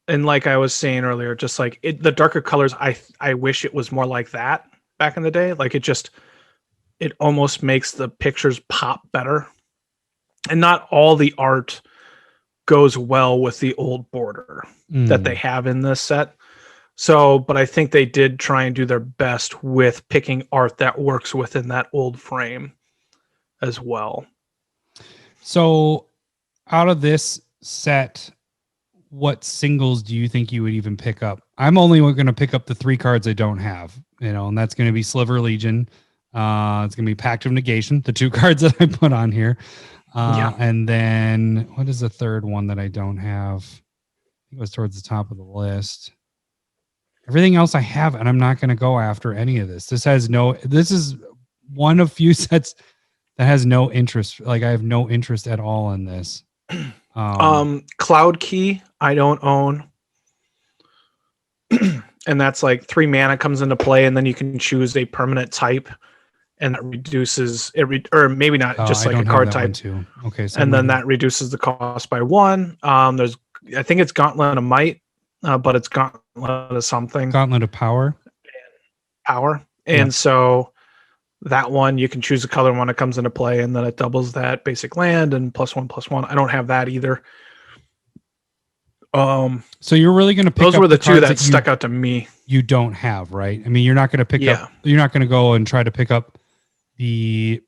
And like I was saying earlier, just like the darker colors, I wish it was more like that back in the day. Like it almost makes the pictures pop better. And not all the art goes well with the old border that they have in this set. So, but I think they did try and do their best with picking art that works within that old frame as well. So out of this set, what singles do you think you would even pick up? I'm only going to pick up the 3 cards I don't have, and that's going to be Sliver Legion. It's going to be Pact of Negation, the 2 cards that I put on here. And then what is the third one that I don't have? It was towards the top of the list. Everything else I have, and I'm not going to go after any of this. This is one of few sets that has no interest. Like I have no interest at all in this. Cloud Key, I don't own. And that's like 3 mana comes into play, and then you can choose a permanent type, and that reduces it, or maybe not, just I like a don't have card that one type. too. Okay, so And then that reduces the cost by 1. There's, I think it's Gauntlet of Might, but it's Gauntlet of something. Gauntlet of Power. And Yeah. so that one you can choose a color when it comes into play, and then it doubles that basic land and +1/+1. I don't have that either. So you're really going to pick those up were the two cards that stuck out to me. You don't have, right? I mean, you're not going to pick up. You're not going to go and try to pick up the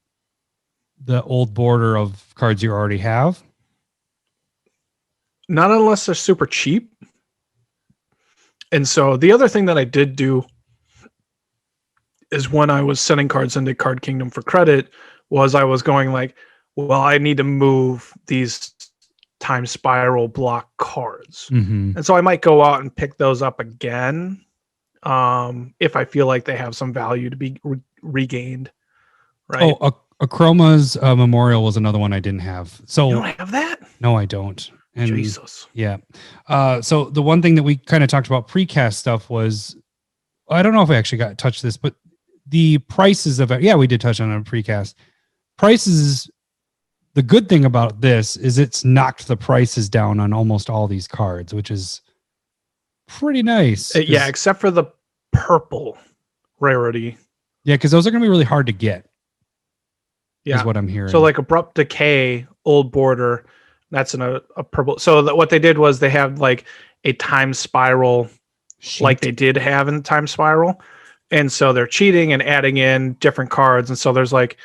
old border of cards you already have. Not unless they're super cheap. And so the other thing that I did do is when I was sending cards into Card Kingdom for credit, was I was going like, well, I need to move these Time Spiral block cards. Mm-hmm. And so I might go out and pick those up again if I feel like they have some value to be regained. Right. Oh, Chroma's Memorial was another one I didn't have. So you don't have that? No, I don't. And Jesus. Yeah. So the one thing that we kind of talked about precast stuff was, I don't know if we actually got touched this, but the prices of it. Yeah, we did touch on a precast. Prices. The good thing about this is it's knocked the prices down on almost all these cards, which is pretty nice. Yeah, except for the purple rarity. Yeah, because those are going to be really hard to get. Yeah, is what I'm hearing. So like Abrupt Decay, Old Border, that's in a purple. So what they did was they have like a Time Spiral sheet, like they did have in Time Spiral. And so they're cheating and adding in different cards. And so there's like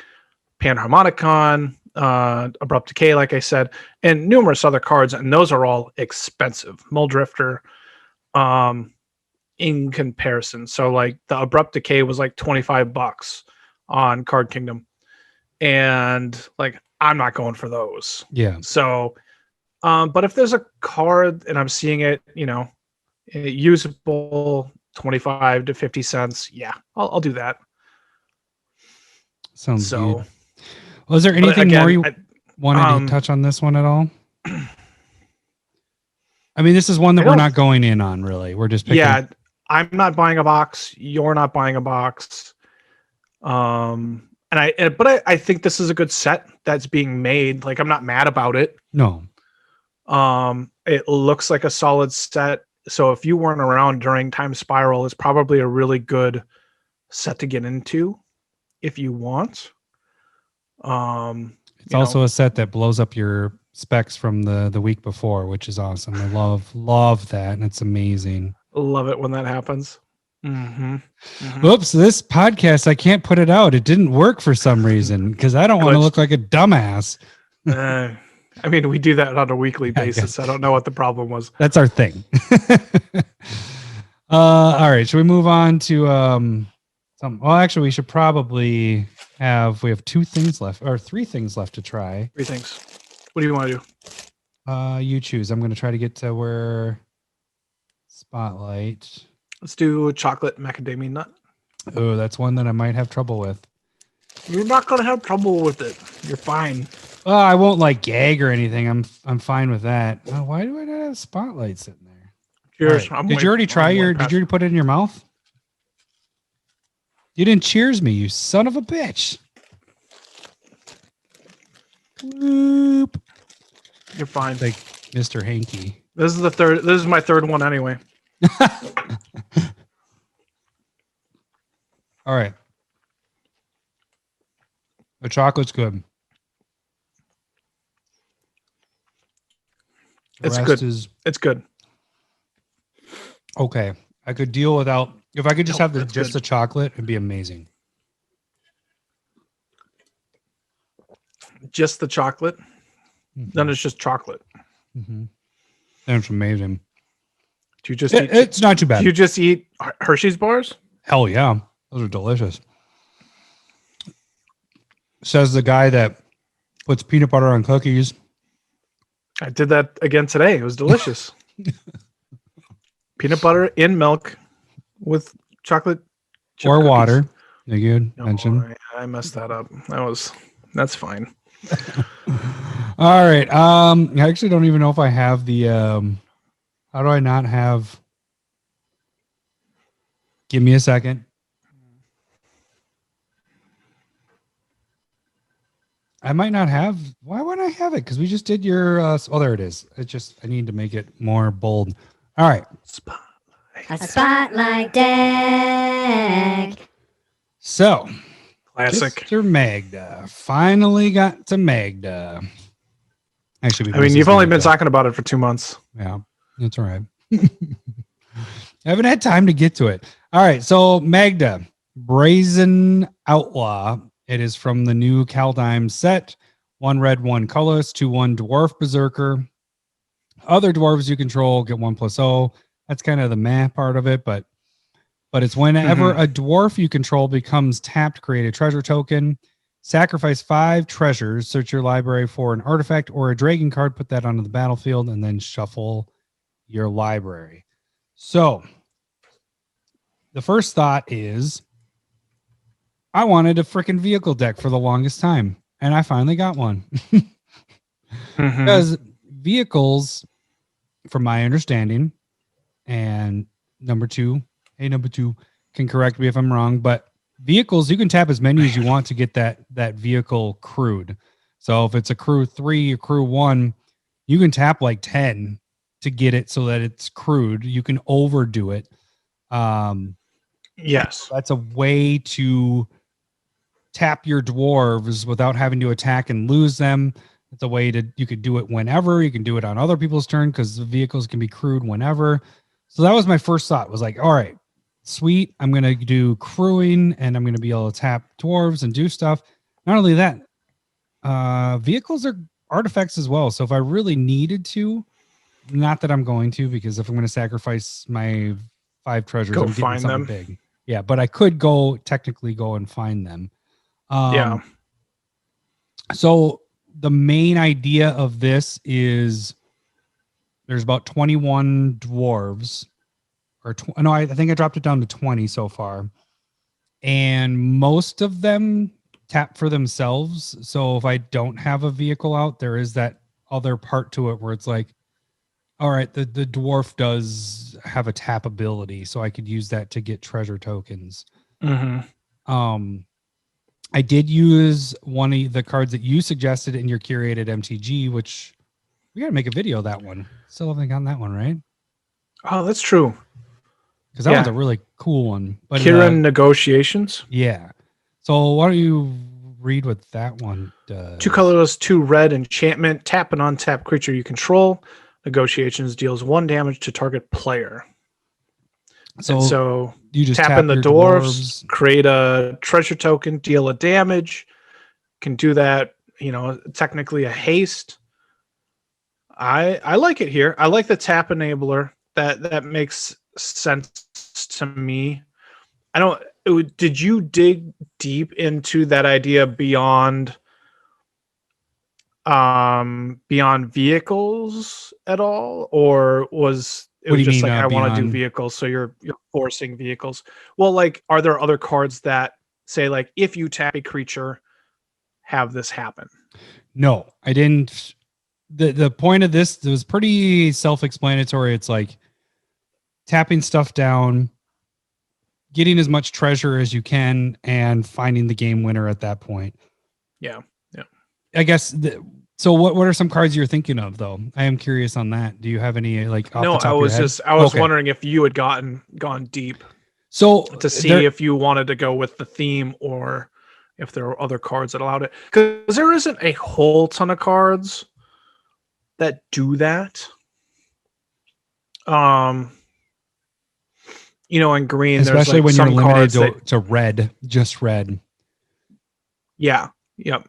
Panharmonicon, Abrupt Decay, like I said, and numerous other cards, and those are all expensive. Muldrifter, in comparison. So like the Abrupt Decay was like $25 on Card Kingdom, and like I'm not going for those. Yeah. So, but if there's a card and I'm seeing it, usable, 25 to 50 cents, yeah, I'll do that. Sounds good. Well, is there anything more you wanted to touch on this one at all? I mean, this is one that we're not going in on, really. We're just picking. Yeah, I'm not buying a box. You're not buying a box. But I think this is a good set that's being made. Like, I'm not mad about it. No. It looks like a solid set. So if you weren't around during Time Spiral, it's probably a really good set to get into if you want. It's also a set that blows up your specs from the week before, which is awesome. I love that, and it's amazing. Love it when that happens. Mm-hmm. Mm-hmm. Oops, this podcast, I can't put it out. It didn't work for some reason because I don't want to look like a dumbass. I mean, we do that on a weekly basis. I don't know what the problem was. That's our thing. All right, should we move on to well, actually, we should probably we have 2 things left, or 3 things left to try. 3 things. What do you want to do? You choose. I'm going to try to get to where Spotlight. Let's do a chocolate macadamia nut. Oh, that's one that I might have trouble with. You're not going to have trouble with it. You're fine. Oh, I won't like gag or anything. I'm fine with that. Why do I not have Spotlight sitting there? Cheers. Right. Did you already try did you already put it in your mouth? You didn't cheers me, you son of a bitch. Bloop. You're fine. Like Mr. Hanky. This is my third one anyway. All right. The chocolate's good. It's good. It's good. Okay. I could deal without, if I could just have just the chocolate, it'd be amazing. Just the chocolate? Mm-hmm. Then it's just chocolate. Mm-hmm. That's amazing. Do you just it's not too bad. Do you just eat Hershey's bars? Hell yeah. Those are delicious. Says the guy that puts peanut butter on cookies. I did that again today. It was delicious. Peanut butter in milk with chocolate chip or cookies. water. Like you had No, mentioned. I messed that up. That's fine. All right. I actually don't even know if I have the. How do I not have? Give me a second. I might not have. Why wouldn't I have it? Because we just did your. Oh, there it is. I need to make it more bold. All right. A spotlight deck. So, Classic. Mr. Magda finally got to Magda. Actually, I mean, you've only been talking about it for 2 months. Yeah, that's all right. I haven't had time to get to it. All right, so Magda, Brazen Outlaw. It is from the new Kaldheim set. 1 red, 1 colorless, 2/1 Dwarf Berserker. Other dwarves you control get 1+0. That's kind of the meh part of it, but it's whenever a dwarf you control becomes tapped, create a treasure token, sacrifice 5 treasures, search your library for an artifact or a dragon card, put that onto the battlefield, and then shuffle your library. So the first thought is I wanted a freaking vehicle deck for the longest time, and I finally got one. Because vehicles, from my understanding, and number two can correct me if I'm wrong, but vehicles, you can tap as many as you want to get that vehicle crewed. So if it's a crew 3 or crew 1, you can tap like 10 to get it so that it's crewed. You can overdo it. Yes. That's a way to tap your dwarves without having to attack and lose them. It's a way you could do it whenever. You can do it on other people's turn because the vehicles can be crewed whenever. So that was my first thought, was like, all right, sweet. I'm going to do crewing and I'm going to be able to tap dwarves and do stuff. Not only that, vehicles are artifacts as well. So if I really needed to, not that I'm going to, because if I'm going to sacrifice my 5 treasures, I'm getting something big. Yeah, but I could technically go and find them. Yeah. So the main idea of this is there's about 21 dwarves, or I think I dropped it down to 20 so far, and most of them tap for themselves. So if I don't have a vehicle out, there is that other part to it where it's like, all right, the dwarf does have a tap ability, so I could use that to get treasure tokens. I did use one of the cards that you suggested in your curated MTG, which we got to make a video of that one. Still haven't gotten that one, right? Oh, that's true. Because that one's a really cool one. But Kirin Negotiations. Yeah. So why don't you read what that one does? 2 colorless, 2 red enchantment. Tap an untapped creature you control. Negotiations deals 1 damage to target player. So you just tap in the dwarves, create a treasure token, deal a damage. Can do that, technically a haste. I like it here. I like the tap enabler. That makes sense to me. Did you dig deep into that idea beyond vehicles at all, or was it was just like, I want to do vehicles, so you're forcing vehicles? Well, like, are there other cards that say, like, if you tap a creature, have this happen? No, I didn't. The point of this was pretty self-explanatory. It's like tapping stuff down, getting as much treasure as you can, and finding the game winner at that point. Yeah. I guess. So what are some cards you're thinking of, though? I am curious on that. Do you have any, like, off the top I was of your head? I was wondering if you had gone deep, so to see if you wanted to go with the theme or if there were other cards that allowed it, because there isn't a whole ton of cards that do that. In green, especially there's, like, when you're some limited cards to red, just red. Yeah. Yep.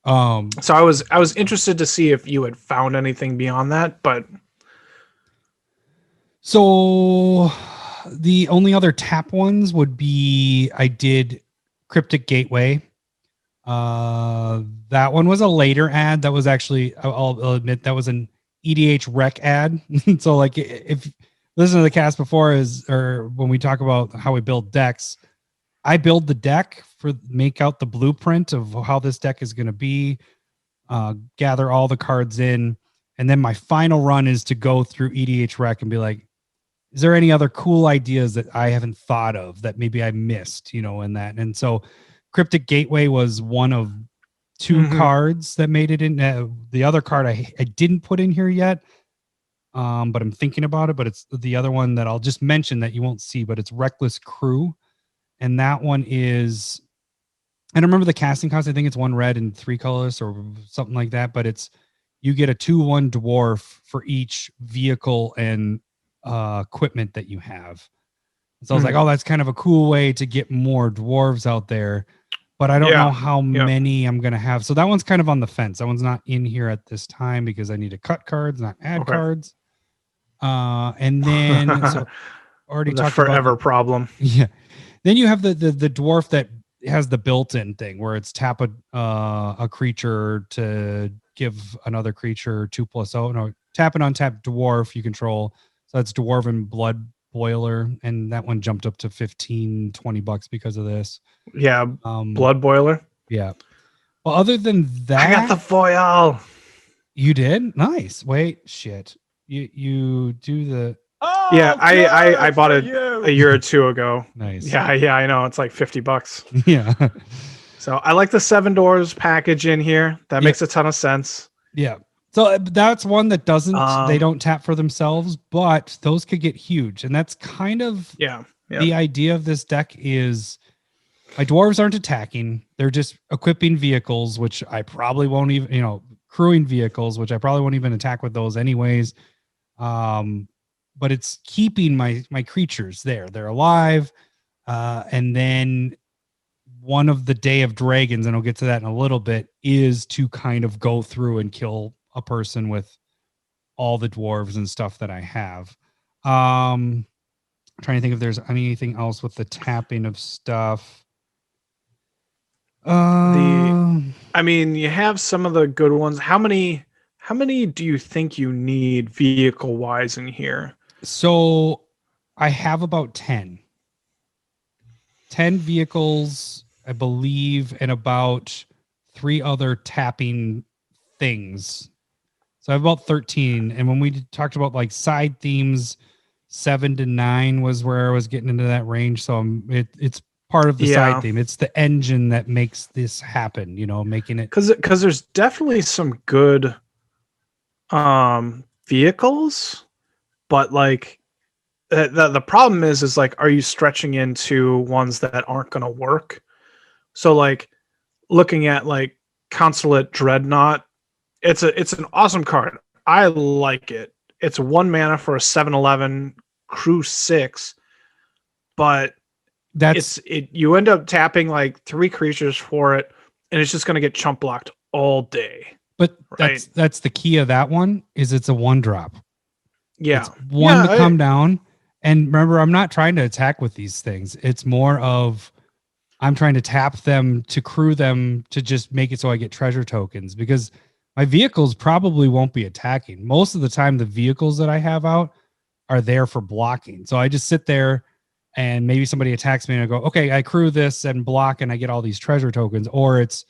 So I was interested to see if you had found anything beyond that, but so the only other tap ones would be, I did Cryptic Gateway. That one was a later ad. That was actually, I'll admit, that was an EDH rec ad. So, like, if listen to the cast before or when we talk about how we build decks, I build the deck make out the blueprint of how this deck is going to be, gather all the cards in. And then my final run is to go through EDH Rec and be like, is there any other cool ideas that I haven't thought of that maybe I missed, in that? And so Cryptic Gateway was one of two cards that made it in. The other card I didn't put in here yet, but I'm thinking about it. But it's the other one that I'll just mention that you won't see, but it's Reckless Crew. And that one is, I don't remember the casting cost. I think it's 1 red and 3 colors or something like that. But you get a 2/1 dwarf for each vehicle and equipment that you have. So I was like, oh, that's kind of a cool way to get more dwarves out there, but I don't know how many I'm going to have. So that one's kind of on the fence. That one's not in here at this time because I need to cut cards, not add cards. And then so already the talked forever about, problem. Yeah. Then you have the dwarf that has the built-in thing where it's tap a creature to give another creature 2+0. No, tap an untapped dwarf you control. So that's Dwarven Blood Boiler, and that one jumped up to $15-$20 because of this. Yeah, Blood Boiler. Yeah. Well, other than that, I got the foil. You did? Nice. Wait, shit. You do the. Oh, yeah, I bought it you. a year or two ago. Nice. Yeah, I know it's like $50. Yeah. So I like the 7 doors package in here. That makes a ton of sense. Yeah. So that's one that doesn't, they don't tap for themselves, but those could get huge. And that's kind of the idea of this deck is my dwarves aren't attacking. They're just equipping vehicles, which I probably won't even, crewing vehicles, which I probably won't even attack with those anyways. But it's keeping my creatures there. They're alive. And then one of the Day of Dragons, and I'll get to that in a little bit, is to kind of go through and kill a person with all the dwarves and stuff that I have. Trying to think if there's anything else with the tapping of stuff. I mean, you have some of the good ones. How many do you think you need vehicle wise in here? So I have about 10 vehicles, I believe, and about 3 other tapping things. So I have about 13. And when we talked about like side themes, 7 to 9 was where I was getting into that range. So it's part of the side theme. It's the engine that makes this happen, making it. Because there's definitely some good vehicles, but like the problem is like, are you stretching into ones that aren't going to work? So like looking at like Consulate Dreadnought, it's an awesome card. I like it. It's 1 mana for a 7/11 crew 6, but you end up tapping like 3 creatures for it, and it's just going to get chump blocked all day. But that's the key of that one is it's a 1-drop. Yeah, it's one to come down. And remember, I'm not trying to attack with these things. It's more of I'm trying to tap them to crew them to just make it so I get treasure tokens, because my vehicles probably won't be attacking. Most of the time, the vehicles that I have out are there for blocking. So I just sit there and maybe somebody attacks me and I go, okay, I crew this and block and I get all these treasure tokens. Or it's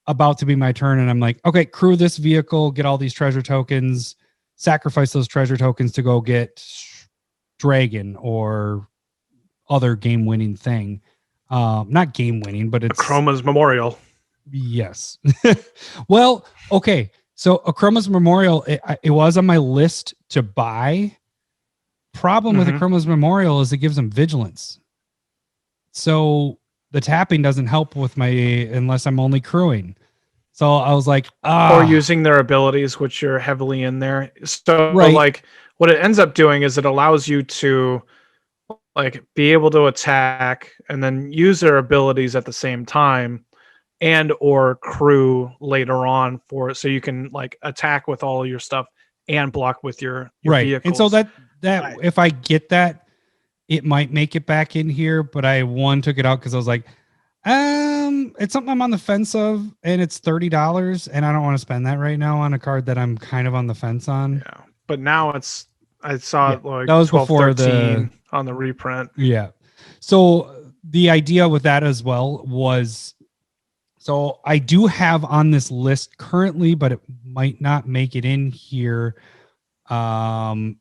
about to be my turn and I'm like, okay, crew this vehicle, get all these treasure tokens, sacrifice those treasure tokens to go get dragon or other game-winning thing. Not game-winning, but it's Chroma's Memorial. Yes. Well, okay. So Akroma's Memorial, it was on my list to buy. Problem with Akroma's Memorial is it gives them vigilance. So the tapping doesn't help with unless I'm only crewing. So I was like, or using their abilities, which you're heavily in there. So like what it ends up doing is it allows you to like be able to attack and then use their abilities at the same time, and or crew later on for it, so you can like attack with all your stuff and block with your vehicles. And so that if I get that, it might make it back in here, but I took it out because I was like, it's something I'm on the fence of, and it's $30, and I don't want to spend that right now on a card that I'm kind of on the fence on. Yeah, but now it's I saw Yeah, it like that was 12, before 13 on the reprint. Yeah. So the idea with that as well was, so I do have on this list currently, but it might not make it in here. That's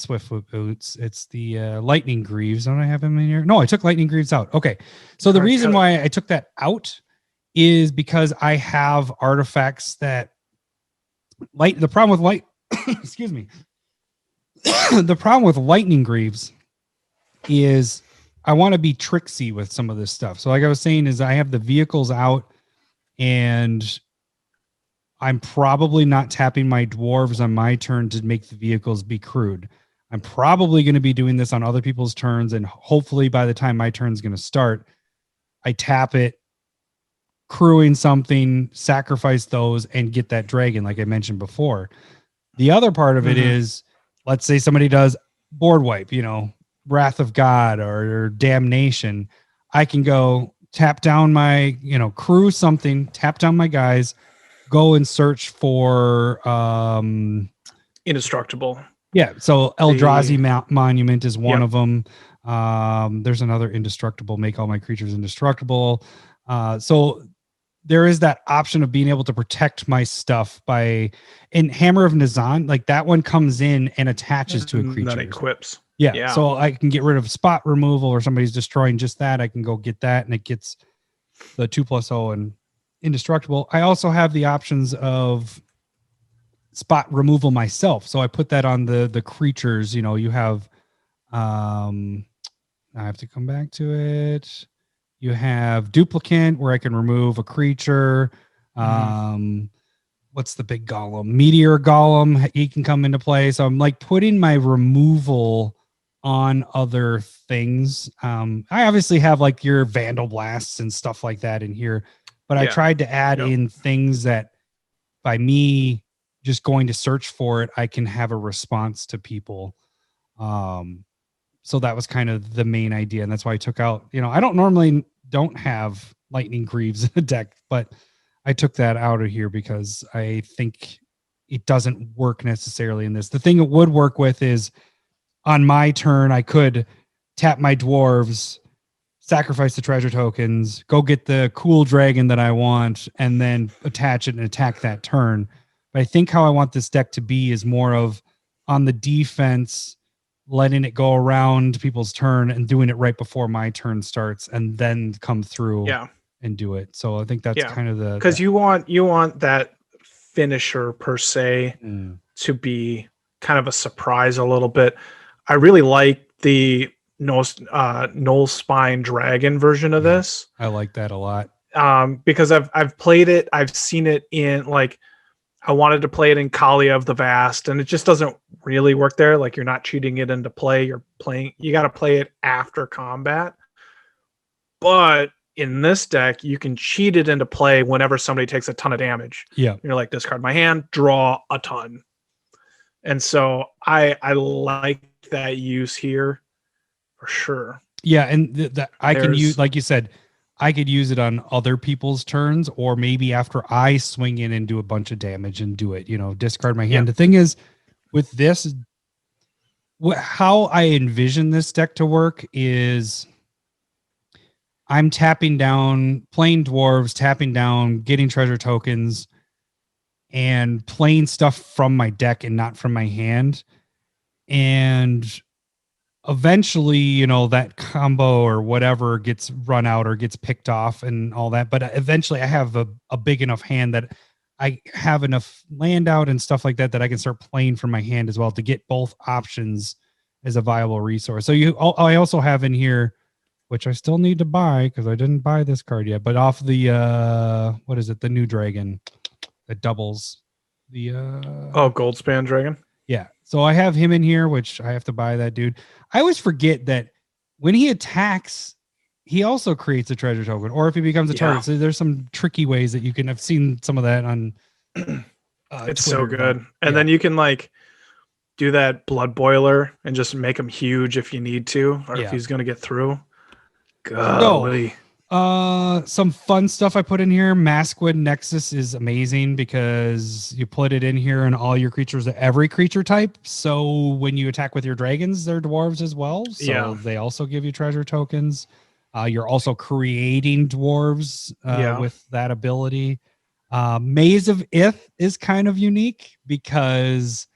Swiftfoot Boots. It's the Lightning Greaves. Don't I have him in here? No, I took Lightning Greaves out. Okay. So the reason why I took that out is because I have artifacts that the problem with excuse me. The problem with Lightning Greaves is I want to be tricksy with some of this stuff. So like I was saying is I have the vehicles out and I'm probably not tapping my dwarves on my turn to make the vehicles be crewed. I'm probably going to be doing this on other people's turns. And hopefully by the time my turn is going to start, I tap it, crewing something, sacrifice those and get that dragon. Like I mentioned before, the other part of it is, let's say somebody does board wipe, Wrath of God or Damnation. I can go tap down my, crew something, tap down my guys, go and search for Indestructible. Yeah, so Eldrazi Monument is one of them. There's another indestructible, make all my creatures indestructible. So there is that option of being able to protect my stuff in Hammer of Nazan, like that one comes in and attaches to a creature. That equips. Yeah, so I can get rid of spot removal or somebody's destroying just that. I can go get that and it gets the 2+0 and indestructible. I also have the options of spot removal myself. So I put that on the creatures. You have, I have to come back to it. You have duplicate where I can remove a creature. What's the big golem? Meteor golem. He can come into play. So I'm like putting my removal on other things. I obviously have like your Vandal Blasts and stuff like that in here, but I tried to add in things that by me just going to search for it, I can have a response to people. So that was kind of the main idea. And that's why I took out, I don't have Lightning Greaves in a deck, but I took that out of here because I think it doesn't work necessarily in this. The thing it would work with is on my turn, I could tap my dwarves, sacrifice the treasure tokens, go get the cool dragon that I want, and then attach it and attack that turn. But I think how I want this deck to be is more of on the defense, letting it go around people's turn and doing it right before my turn starts and then come through and do it. So I think that's kind of because you want that finisher per se to be kind of a surprise a little bit. I really like the Null Spine Dragon version of this. I like that a lot. Because I've played it, I've seen it in I wanted to play it in Kalia of the Vast, and it just doesn't really work there. Like you're not cheating it into play. You got to play it after combat. But in this deck, you can cheat it into play whenever somebody takes a ton of damage. Yeah. You're like, discard my hand, draw a ton. And so I like that use here for sure. Yeah. And I can use, like you said, I could use it on other people's turns, or maybe after I swing in and do a bunch of damage and do it, discard my hand. The thing is with this, how I envision this deck to work is I'm tapping down, playing dwarves, tapping down, getting treasure tokens, and playing stuff from my deck and not from my hand. And eventually, that combo or whatever gets run out or gets picked off and all that. But eventually I have a big enough hand that I have enough land out and stuff like that I can start playing from my hand as well to get both options as a viable resource. So I also have in here, which I still need to buy because I didn't buy this card yet, but off the, what is it? The new dragon that doubles the, Goldspan Dragon. Yeah. So I have him in here, which I have to buy that dude. I always forget that when he attacks, he also creates a treasure token, or if he becomes a target. So there's some tricky ways that you can have seen some of that on. It's Twitter, so good. And then you can do that blood boiler and just make him huge if you need to, or if he's going to get through. Golly. Some fun stuff I put in here. Maskwood Nexus is amazing because you put it in here and all your creatures are every creature type. So when you attack with your dragons, they're dwarves as well. So they also give you treasure tokens. You're also creating dwarves with that ability. Maze of Ith is kind of unique because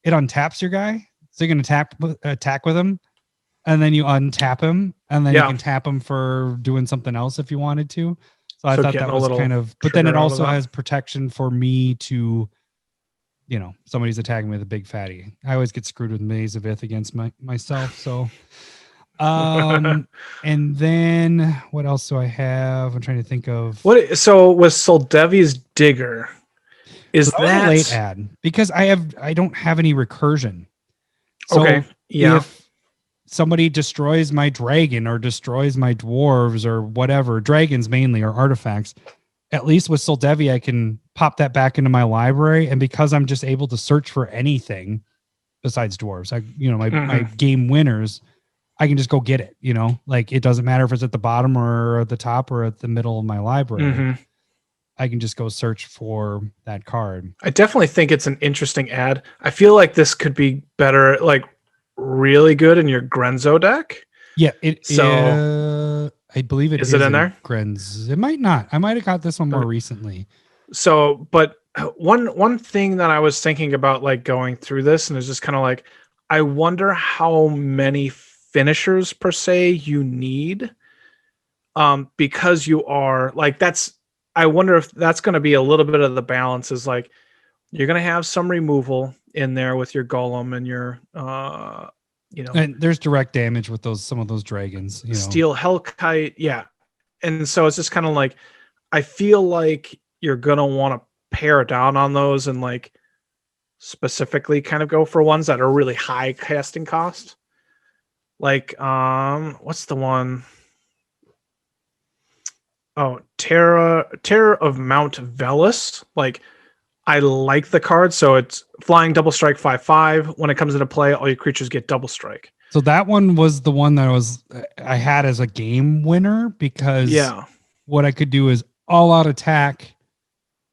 it untaps your guy. So you can attack with him. And then you untap him, and then you can tap him for doing something else if you wanted to. So I thought that was kind of, but then it also has protection for me to, somebody's attacking me with a big fatty. I always get screwed with Maze of Ith against myself. So, and then what else do I have? I'm trying to think of. So with Soldevi's Digger, is that a late ad? Because I don't have any recursion. So if somebody destroys my dragon or destroys my dwarves or whatever, dragons mainly or artifacts, at least with Soldevi, I can pop that back into my library. And because I'm just able to search for anything besides dwarves, my game winners, I can just go get it, like it doesn't matter if it's at the bottom or at the top or at the middle of my library. I can just go search for that card. I definitely think it's an interesting ad. I feel like this could be better, like really good in your Grenzo deck. Yeah, I believe it is it in there. Grenz. It might not. I might have got this one more recently. So, but one thing that I was thinking about, like going through this, and it's just kind of like, I wonder how many finishers per se you need, because you are like I wonder if that's going to be a little bit of the balance. Is like you're going to have some removal in there with your golem and your and there's direct damage with some of those dragons, Steel Hellkite, and so it's just kind of like I feel like you're going to want to pare down on those and like specifically kind of go for ones that are really high casting cost, like what's the one? Terror of Mount Velis. Like I like the card, so it's flying double strike 5/5. When it comes into play, all your creatures get double strike. So that one was the one that I had as a game winner because what I could do is all out attack.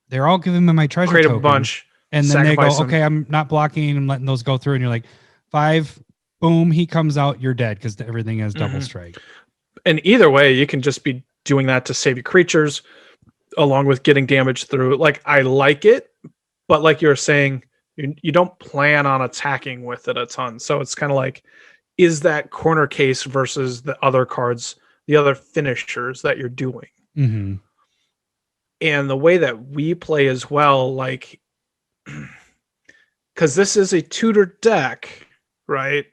They're all giving me my treasure Create token, a bunch, and then they go, okay, I'm not blocking. I'm letting those go through, and you're like 5, boom, he comes out, you're dead because everything has double strike. And either way, you can just be doing that to save your creatures, along with getting damage through. Like I like it. But like you're saying, you don't plan on attacking with it a ton. So it's kind of like, is that corner case versus the other cards, the other finishers that you're doing? And the way that we play as well, like, because this is a tutor deck, right?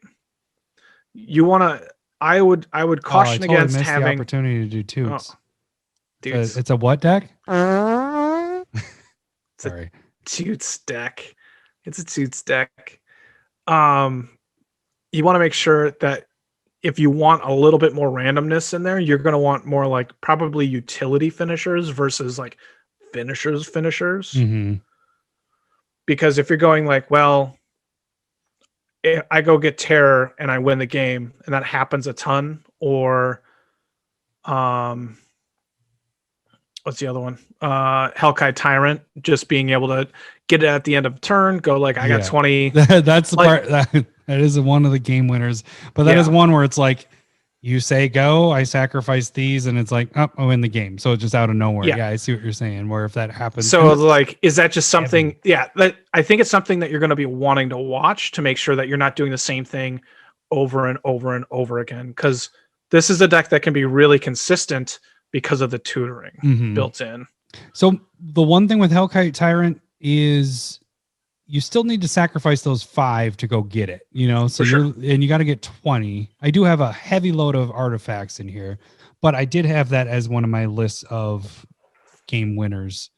You want to, I would caution against having the opportunity to do toots. Dude, it's a what deck? Sorry. Toots deck. It's a Toots deck. You want to make sure that if you want a little bit more randomness in there, you're going to want more like probably utility finishers versus like finishers. Because if you're going like, well, I go get Terror and I win the game, and that happens a ton, or what's the other one? Hellkite Tyrant, just being able to get it at the end of turn, go like, I got 20. That's the part that is one of the game winners. But that is one where it's like, you say go, I sacrifice these, and it's like, oh, I win the game. So it's just out of nowhere. Yeah, I see what you're saying. Where if that happens. So like, is that just something? Yeah, I think it's something that you're going to be wanting to watch to make sure that you're not doing the same thing over and over and over again. Because this is a deck that can be really consistent because of the tutoring built in. So the one thing with Hellkite Tyrant is you still need to sacrifice those 5 to go get it, so and you got to get 20. I do have a heavy load of artifacts in here, but I did have that as one of my lists of game winners.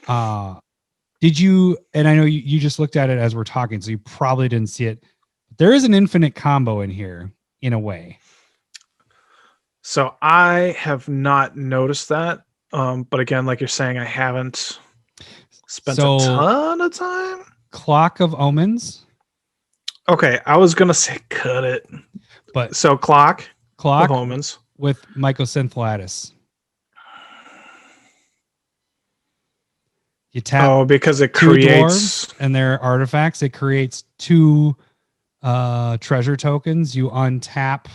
Did you, and I know you just looked at it as we're talking, so you probably didn't see it. There is an infinite combo in here in a way. So I have not noticed that. But again, like you're saying, I haven't spent a ton of time. Clock of Omens. Okay, I was gonna say cut it, but so clock of Omens with Mycosynth Lattice. You tap Oh, because it two creates. dwarves and their artifacts. It creates 2 treasure tokens. You untap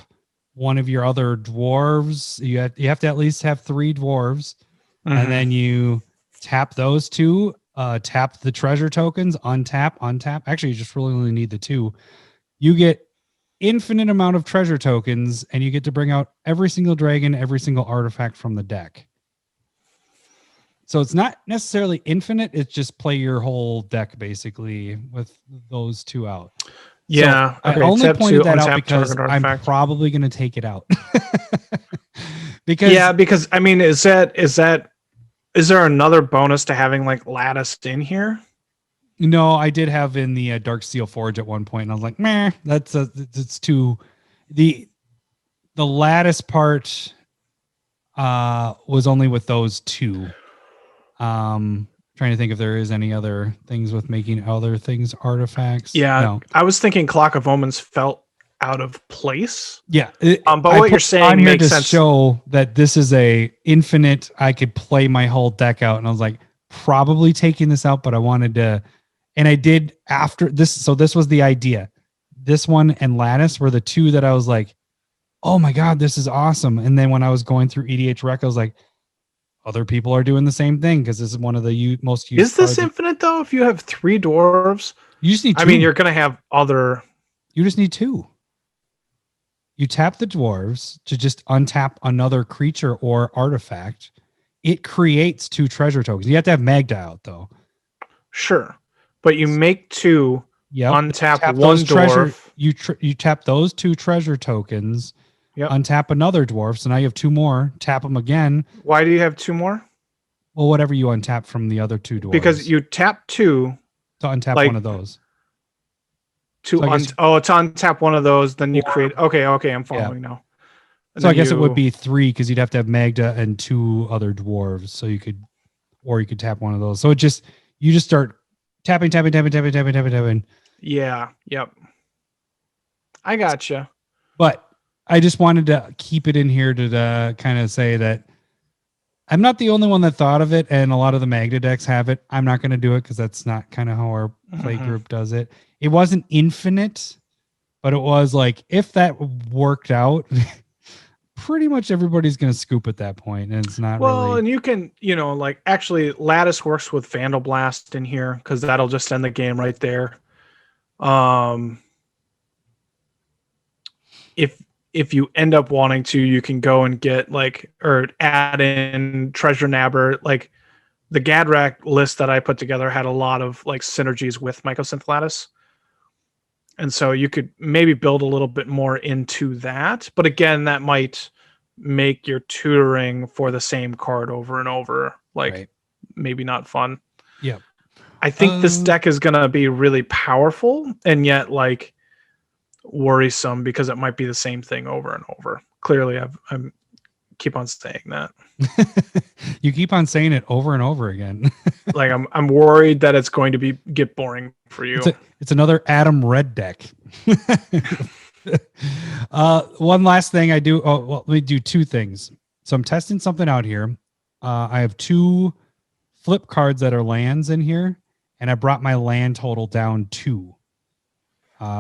one of your other dwarves. You have to at least have 3 dwarves, and then you tap those 2. Tap the treasure tokens. Untap. Actually, you just really only need the 2. You get infinite amount of treasure tokens, and you get to bring out every single dragon, every single artifact from the deck. So it's not necessarily infinite. It's just play your whole deck basically with those 2 out. Yeah, So I okay, only tap pointed two, that out untap because target I'm artifact. probably going to take it out. Because because I mean, is there another bonus to having like lattice in here? no, I did have in the Dark Steel Forge at one point, and I was like, meh, it's too. The lattice part was only with those 2. Trying to think if there is any other things with making other things artifacts. Yeah, No. I was thinking Clock of Omens felt out of place. Yeah. But I what you're put saying on here makes to sense. show that this is a infinite. I could play my whole deck out, and I was like, probably taking this out, but I wanted to, and I did after this. So this was the idea. This one and Lattice were the 2 that I was like, oh my god, this is awesome. And then when I was going through EDH Rec, I was like, other people are doing the same thing because this is one of the most used. Is this infinite though? If you have 3 dwarves, you just need 2. I mean, you're gonna have other. You just need 2. You tap the dwarves to just untap another creature or artifact. It creates 2 treasure tokens. You have to have Magda out though. Sure, but you make 2. Yep. Untap Tap one those treasure. dwarf. You tap those 2 treasure tokens. Yep. Untap another dwarf. So now you have 2 more. Tap them again. Why do you have 2 more? Well, whatever you untap from the other 2 dwarves. Because you tap 2 to untap like- one of those. to So I guess- to untap one of those, then you create. Okay, I'm following now. And So I then guess it would you- be 3 because you'd have to have Magda and 2 other dwarves. So you could tap one of those. So you just start tapping. Yeah. Yep. I gotcha. But I just wanted to keep it in here to kind of say that I'm not the only one that thought of it, and a lot of the Magda decks have it. I'm not going to do it because that's not kind of how our play group does it. It wasn't infinite, but it was like if that worked out, pretty much everybody's going to scoop at that point, and it's not really. And you can, like actually Lattice works with Vandal Blast in here because that'll just end the game right there. If you end up wanting to, you can go and get or add in Treasure Nabber. Like the Gadrak list that I put together had a lot of synergies with Mycosynth Lattice. And so you could maybe build a little bit more into that. But again, that might make your tutoring for the same card over and over, Right. maybe not fun. Yeah. I think this deck is going to be really powerful and yet worrisome because it might be the same thing over and over. Clearly, I'm keep on saying that. You keep on saying it over and over again. I'm worried that it's going to get boring for you. It's another Adam Red deck. One last thing I do. Oh, well, let me do 2 things. So I'm testing something out here. I have 2 flip cards that are lands in here, and I brought my land total down 2.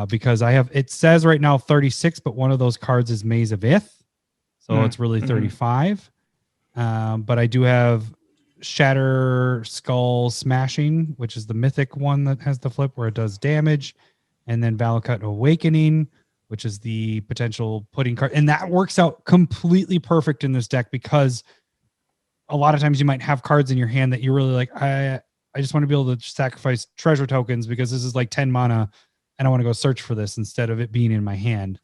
Because it says right now 36, but one of those cards is Maze of Ith. So it's really 35. But I do have Shatter Skull Smashing, which is the mythic one that has the flip where it does damage. And then Valakut Awakening, which is the potential putting card. And that works out completely perfect in this deck because a lot of times you might have cards in your hand that you're really like, I just want to be able to sacrifice treasure tokens because this is 10 mana. And I want to go search for this instead of it being in my hand.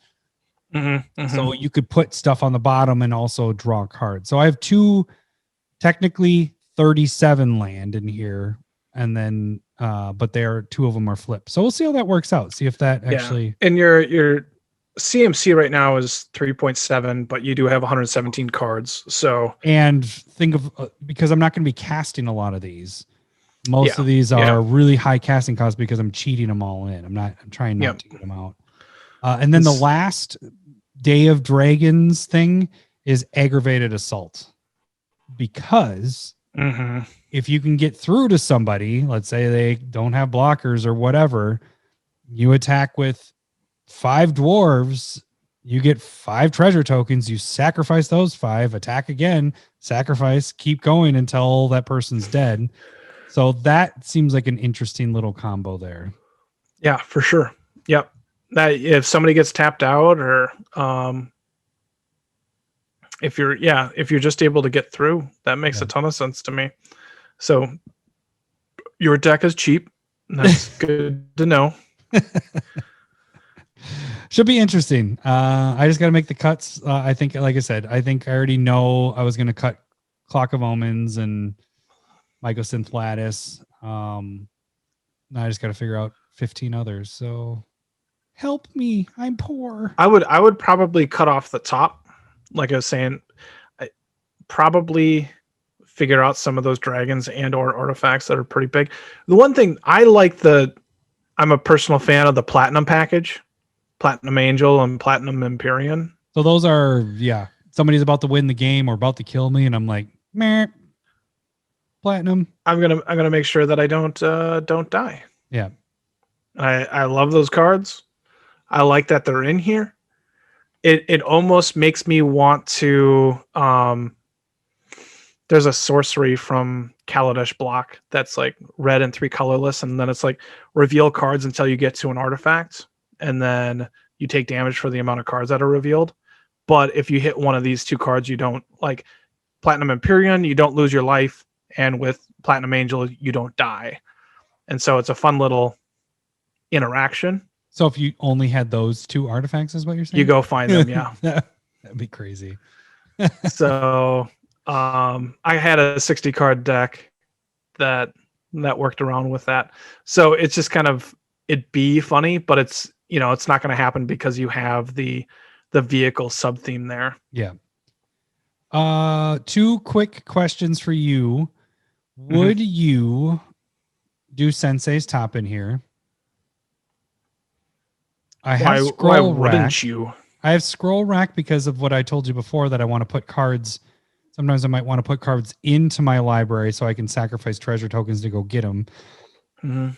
So you could put stuff on the bottom and also draw a card. So I have 2 technically 37 land in here. And then, but 2 of them are flipped. So we'll see how that works out. See if that actually. And your CMC right now is 3.7, but you do have 117 cards. So, and think of, because I'm not going to be casting a lot of these. Most of these are really high casting costs because I'm cheating them all in. I'm trying not to get them out. And then the last Day of Dragons thing is Aggravated Assault because if you can get through to somebody, let's say they don't have blockers or whatever, you attack with 5 dwarves, you get 5 treasure tokens, you sacrifice those 5, attack again, sacrifice, keep going until that person's dead. So that seems like an interesting little combo there. Yeah, for sure. Yep. That if somebody gets tapped out, or if you're just able to get through, that makes a ton of sense to me. So your deck is cheap. That's good to know. Should be interesting. I just got to make the cuts. I think, like I said, I think I already know I was going to cut Clock of Omens and Mycosynth Lattice. Now I just got to figure out 15 others. So help me. I'm poor. I would probably cut off the top. Like I was saying, I probably figure out some of those dragons and or artifacts that are pretty big. The one thing I like, I'm a personal fan of the Platinum package. Platinum Angel and Platinum Empyrean. So those are, somebody's about to win the game or about to kill me, and I'm like, meh, Platinum. I'm gonna make sure that I don't die. Yeah. I love those cards. I like that they're in here. It almost makes me want to. There's a sorcery from Kaladesh block that's like red and 3 colorless, and then it's like reveal cards until you get to an artifact, and then you take damage for the amount of cards that are revealed. But if you hit one of these 2 cards, you don't, like Platinum Empyrean, you don't lose your life, and with Platinum Angel, you don't die. And so it's a fun little interaction. So if you only had those 2 artifacts, is what you're saying? You go find them, yeah. That'd be crazy. So I had a 60 card deck that worked around with that. So it's just kind of, it'd be funny, but it's, it's not going to happen because you have the vehicle sub theme there. Yeah. 2 quick questions for you. Would you do Sensei's top in here? I have why scroll wouldn't rack. you? I have scroll rack because of what I told you before, that I want to put cards. Sometimes I might want to put cards into my library so I can sacrifice treasure tokens to go get them. Mm-hmm.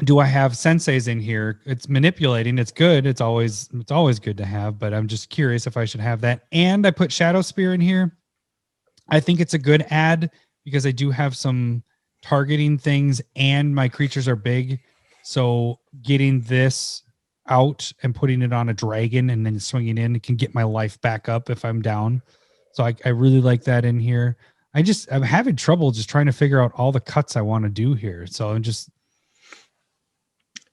Do I have Sensei's in here? It's manipulating. It's good. It's always good to have, but I'm just curious if I should have that. And I put Shadow Spear in here. I think it's a good add because I do have some targeting things and my creatures are big. So getting this out and putting it on a dragon and then swinging in, it can get my life back up if I'm down. So I really like that in here. I'm having trouble just trying to figure out all the cuts I want to do here. So I'm just.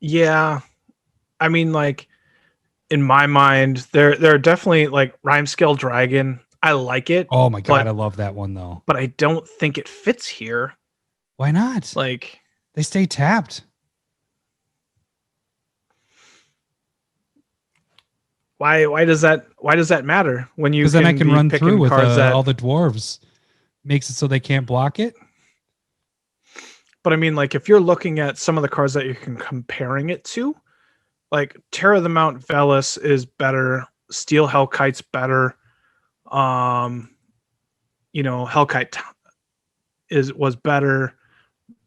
Yeah. I mean, like in my mind, there are definitely like Rhyme Scale Dragon. I like it. Oh my God. I love that one though. But I don't think it fits here. Why not? Like they stay tapped. Why does that matter when you? Because then I can run through with all the dwarves. Makes it so they can't block it. But I mean, like if you're looking at some of the cards that you can comparing it to, like Terra the Mount Velis is better, Steel Hellkite's better. Hellkite was better.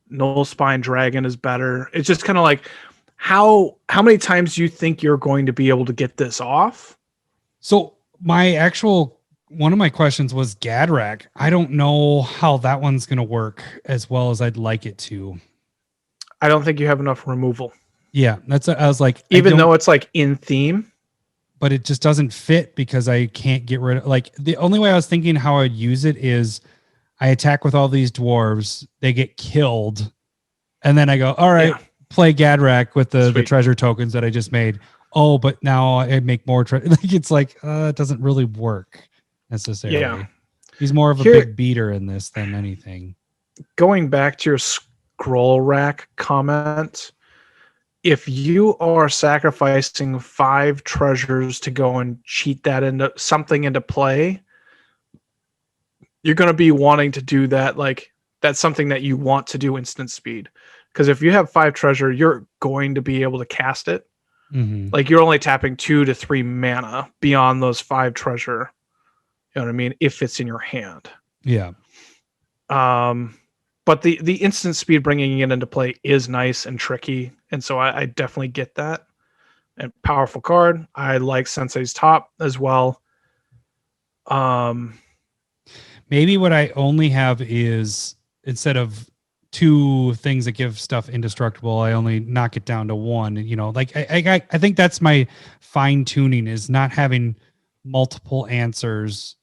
Null Spine Dragon is better. It's just kind of like how many times do you think you're going to be able to get this off? So one of my questions was Gadrak. I don't know how that one's going to work as well as I'd like it to. I don't think you have enough removal. Yeah, I was like, even though it's like in theme, but it just doesn't fit because I can't get rid of, like, the only way I was thinking how I'd use it is I attack with all these dwarves, they get killed, and then I go, all right, play Gadrak with the treasure tokens that I just made. Oh, but now I make more it's like it doesn't really work necessarily. Yeah. He's more of a big beater in this than anything. Going back to your scroll rack comment, if you are sacrificing 5 treasures to go and cheat that into something into play, you're going to be wanting to do that. Like that's something that you want to do instant speed. Because if you have 5 treasure, you're going to be able to cast it. Mm-hmm. Like you're only tapping 2 to 3 mana beyond those 5 treasure. You know what I mean? If it's in your hand. Yeah. But the instant speed bringing it into play is nice and tricky, and so I definitely get that. And powerful card. I like Sensei's Top as well. Maybe what I only have is, instead of 2 things that give stuff indestructible, I only knock it down to 1. You know, like I think that's my fine tuning, is not having multiple answers,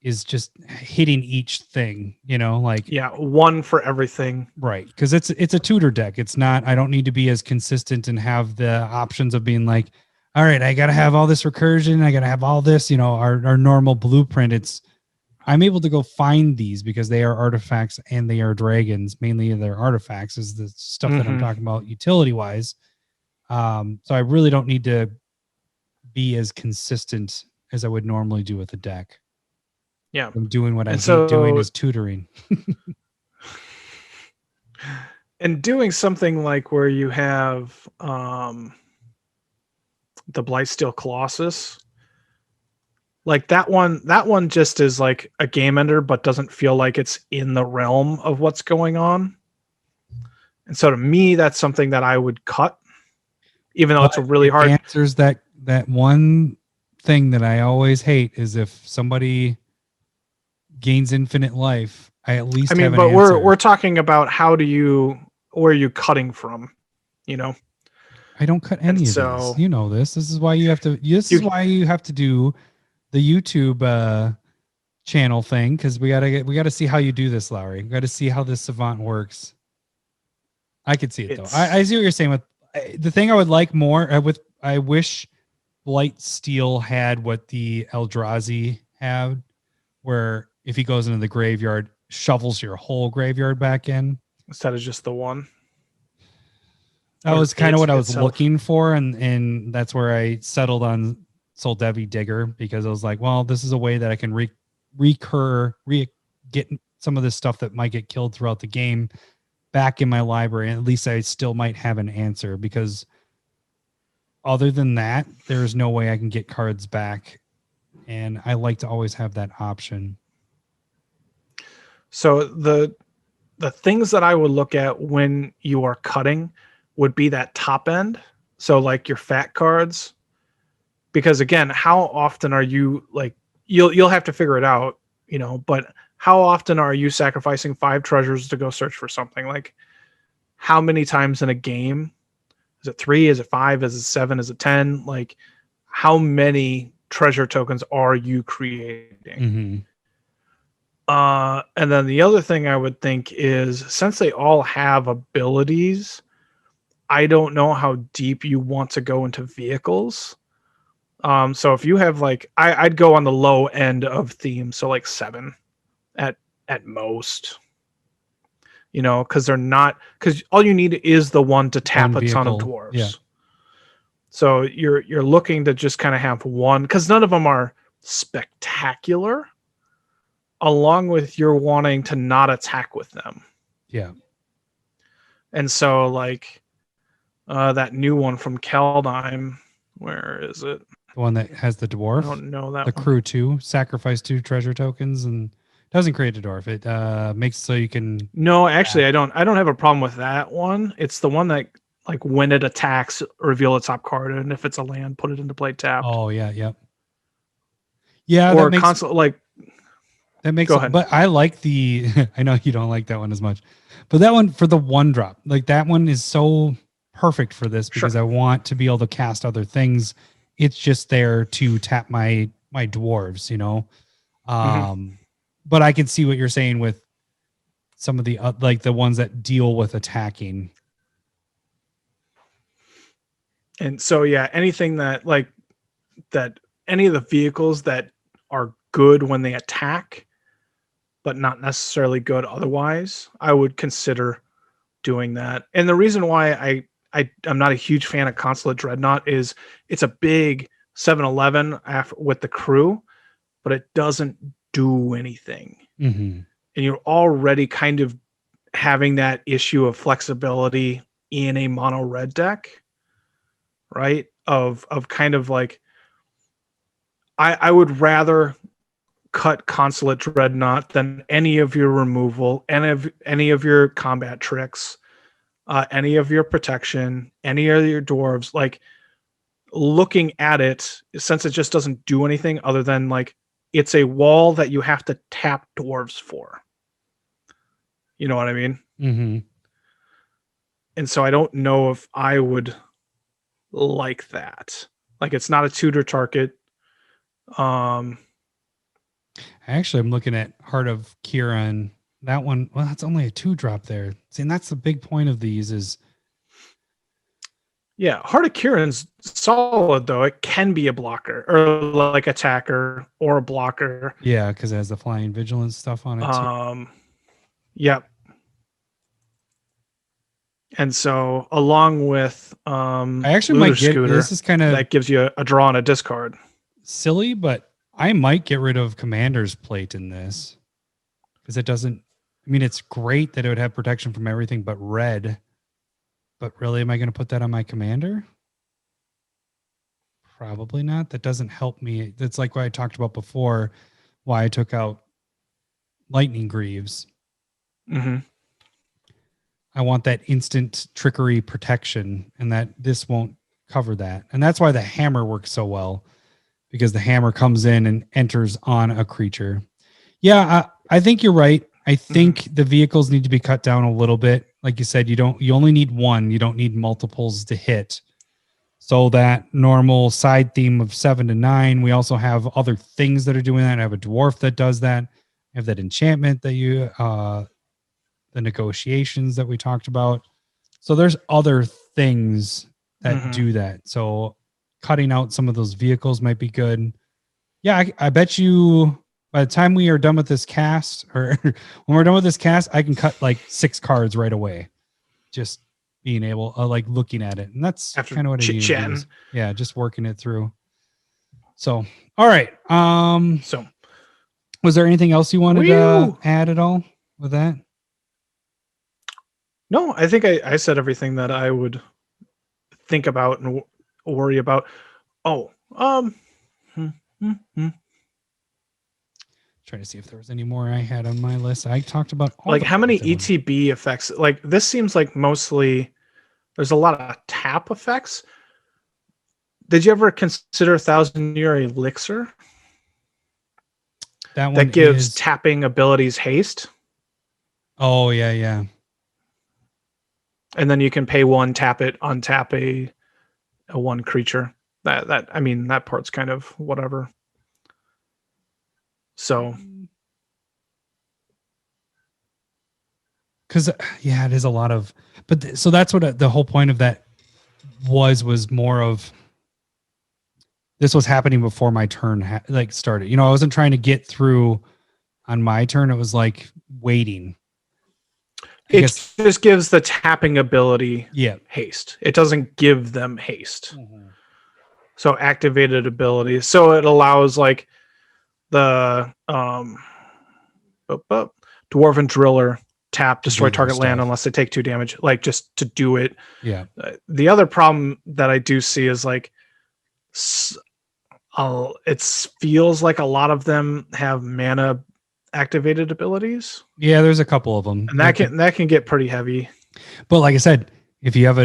is just hitting each thing, you know, like, Yeah, 1 for everything. right. Cause it's a tutor deck. It's not, I don't need to be as consistent and have the options of being like, all right, I got to have all this recursion. I got to have all this, you know, our normal blueprint. I'm able to go find these because they are artifacts and they are dragons. Mainly they're artifacts is the stuff that I'm talking about utility wise. So I really don't need to be as consistent as I would normally do with a deck. Yeah. I'm doing what I'm so, doing is tutoring. And doing something like where you have the Blightsteel Colossus, like that one just is like a game ender, but doesn't feel like it's in the realm of what's going on. And so to me, that's something that I would cut, even though it's a really hard. Answers that one thing that I always hate is if somebody gains infinite life, I at least have an but answer. we're talking about where are you cutting from, you know? I don't cut any of these. You know this. This is why you have to. This is why you have to do the YouTube channel thing, because we gotta see how you do this, Lowry. We gotta see how this savant works. I could see it though. I see what you're saying. With the thing I would like more I wish Blightsteel had what the Eldrazi had, where if he goes into the graveyard, shovels your whole graveyard back in instead of just the one. That was kind of what I was looking for, and that's where I settled on Soldevi Digger, because I was like, well, this is a way that I can get some of this stuff that might get killed throughout the game back in my library, and at least I still might have an answer, because other than that, there's no way I can get cards back, and I like to always have that option. So the things that I would look at when you are cutting would be that top end. So like your fat cards, because again, how often are you like, you'll have to figure it out, you know, but how often are you sacrificing 5 treasures to go search for something? Like how many times in a game? Is it 3? Is it 5? Is it 7? Is it 10? Like how many treasure tokens are you creating? And then the other thing I would think is, since they all have abilities, I don't know how deep you want to go into vehicles. So if you have like, I'd go on the low end of theme, so like 7 at most. You know, because all you need is the one to tap a ton of dwarves. Yeah. So you're looking to just kind of have one, because none of them are spectacular, along with your wanting to not attack with them. Yeah. And so like that new one from Kaldheim, where is it? The one that has the dwarf? I don't know that the one. crew 2, sacrifice 2 treasure tokens, and doesn't create a dwarf. It makes so you can. No, actually, I don't have a problem with that one. It's the one that, like, when it attacks, reveal its top card, and if it's a land, put it into play tapped. Oh yeah, yep. Yeah, or console like. That makes. Go ahead. But I like the. I know you don't like that one as much, but that one for the 1-drop, like that one is so perfect for this, because I want to be able to cast other things. It's just there to tap my dwarves, you know. But I can see what you're saying with some of the like the ones that deal with attacking. And so yeah, anything that like that, any of the vehicles that are good when they attack, but not necessarily good otherwise, I would consider doing that. And the reason why I'm not a huge fan of Consulate Dreadnought is it's a big 7-Eleven with the crew, but it doesn't do anything. And you're already kind of having that issue of flexibility in a mono red deck, right? Of kind of like, I would rather cut Consulate Dreadnought, then any of your removal, any of your combat tricks, any of your protection, any of your dwarves, like looking at it, since it just doesn't do anything other than like it's a wall that you have to tap dwarves for. You know what I mean? Mm-hmm. And so I don't know if I would like that. Like it's not a tutor target. Actually, I'm looking at Heart of Kieran. That one, well, that's only a 2-drop there. See, and that's the big point of these is Yeah, Heart of Kieran's solid though. It can be a blocker or like attacker or a blocker. yeah, because it has the flying vigilance stuff on it too. Yep. And so along with I actually Looter might get Scooter, this is kind of that gives you a draw and a discard. silly, but I might get rid of Commander's Plate in this because it doesn't. I mean, it's great that it would have protection from everything but red. But really, am I going to put that on my commander? Probably not. That doesn't help me. That's like what I talked about before, why I took out Lightning Greaves. Mm-hmm. I want that instant trickery protection, and that this won't cover that. And that's why the hammer works so well, because the hammer comes in and enters on a creature. Yeah, I think you're right. I think the vehicles need to be cut down a little bit. Like you said, you only need one. You don't need multiples to hit. So that normal side theme of 7 to 9, we also have other things that are doing that. I have a dwarf that does that. I have that enchantment that you, the negotiations that we talked about. So there's other things that do that. So cutting out some of those vehicles might be good. Yeah, I bet you by the time we are done with this cast, or when we're done with this cast, I can cut like 6 cards right away. Just being able, like looking at it. And that's kind of what I need to do. Yeah, just working it through. So, all right. So was there anything else you wanted to add at all with that? No, I think I said everything that I would think about and worry about. Oh, Trying to see if there was any more I had on my list. I talked about all like the how many cards I wanted. ETB effects? Like this seems like mostly there's a lot of tap effects. Did you ever consider 1,000-Year Elixir? That one That gives is, tapping abilities haste. oh yeah. And then you can pay 1, tap it, untap a 1 creature. That I mean that part's kind of whatever. So because yeah, it is a lot of, but so that's what the whole point of that was more of. This was happening before my turn started. You know, I wasn't trying to get through on my turn. It was like waiting. it just gives the tapping ability haste. It doesn't give them haste. Mm-hmm. So activated abilities. So it allows like the Dwarven Driller tap, destroy target land unless they take 2 damage. Like just to do it. Yeah. The other problem that I do see is like it feels like a lot of them have mana activated abilities. Yeah, there's a couple of them. And that can get pretty heavy. But like I said, if you have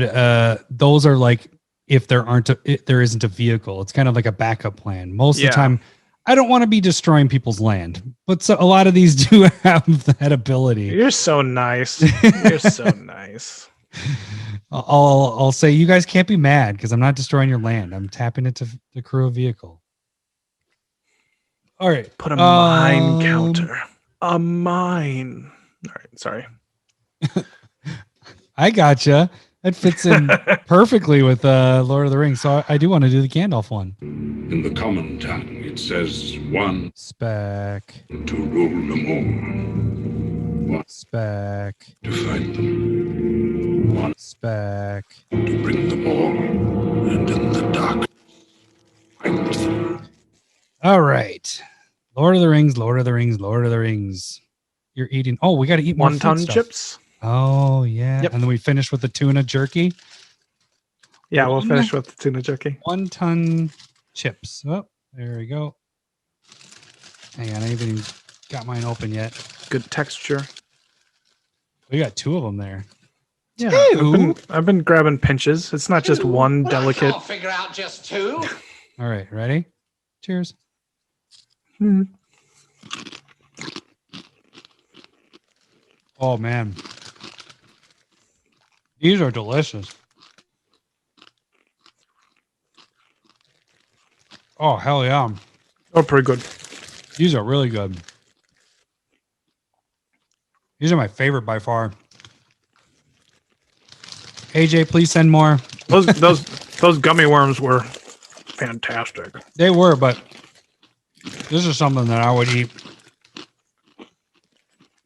those are like if there isn't a vehicle, it's kind of like a backup plan. Most of the time, I don't want to be destroying people's land, but a lot of these do have that ability. You're so nice. You're so nice. I'll say you guys can't be mad because I'm not destroying your land. I'm tapping it to crew a vehicle. All right. Put a mine counter. A mine. All right. Sorry. I gotcha. That fits in perfectly with Lord of the Rings. So I do want to do the Gandalf one. In the common tongue, it says 1 spec to rule them all. 1 spec to fight them. 1 spec to bring them all. And in the dark, find them. All right. Lord of the Rings, Lord of the Rings, Lord of the Rings. You're eating. Oh, we got to eat more Wonton food stuff. chips. Oh, yeah. Yep. And then we finish with the tuna jerky. Yeah, we'll finish with the tuna jerky. 1 ton chips. Oh, there we go. Hang on, I haven't even got mine open yet. Good texture. We got 2 of them there. Yeah, Two? I've been grabbing pinches. It's not just one delicate. figure out just 2. All right, ready? Cheers. Hmm. Oh man, these are delicious. Oh hell yeah, Oh, pretty good. these are really good. These are my favorite by far. AJ, please send more. Those gummy worms were fantastic. They were, but this is something that I would eat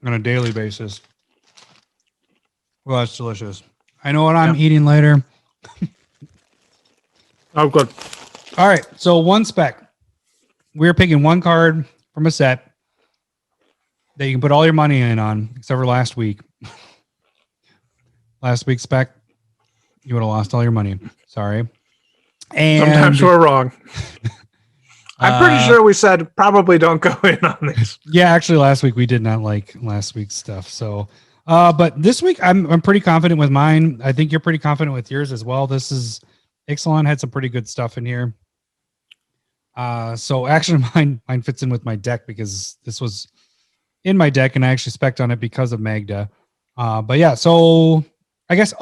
on a daily basis. Well, that's delicious. I know what I'm eating later. Oh, good. All right, so one spec. We're picking one card from a set that you can put all your money in on, except for last week. Last week's spec, you would have lost all your money. Sorry. And Sometimes we're wrong. I'm pretty sure we said probably don't go in on these. Yeah, actually, last week we did not like last week's stuff. So, but this week I'm pretty confident with mine. I think you're pretty confident with yours as well. This is Ixalan had some pretty good stuff in here. So actually, mine fits in with my deck because this was in my deck, and I actually spec'd on it because of Magda. But yeah, so I guess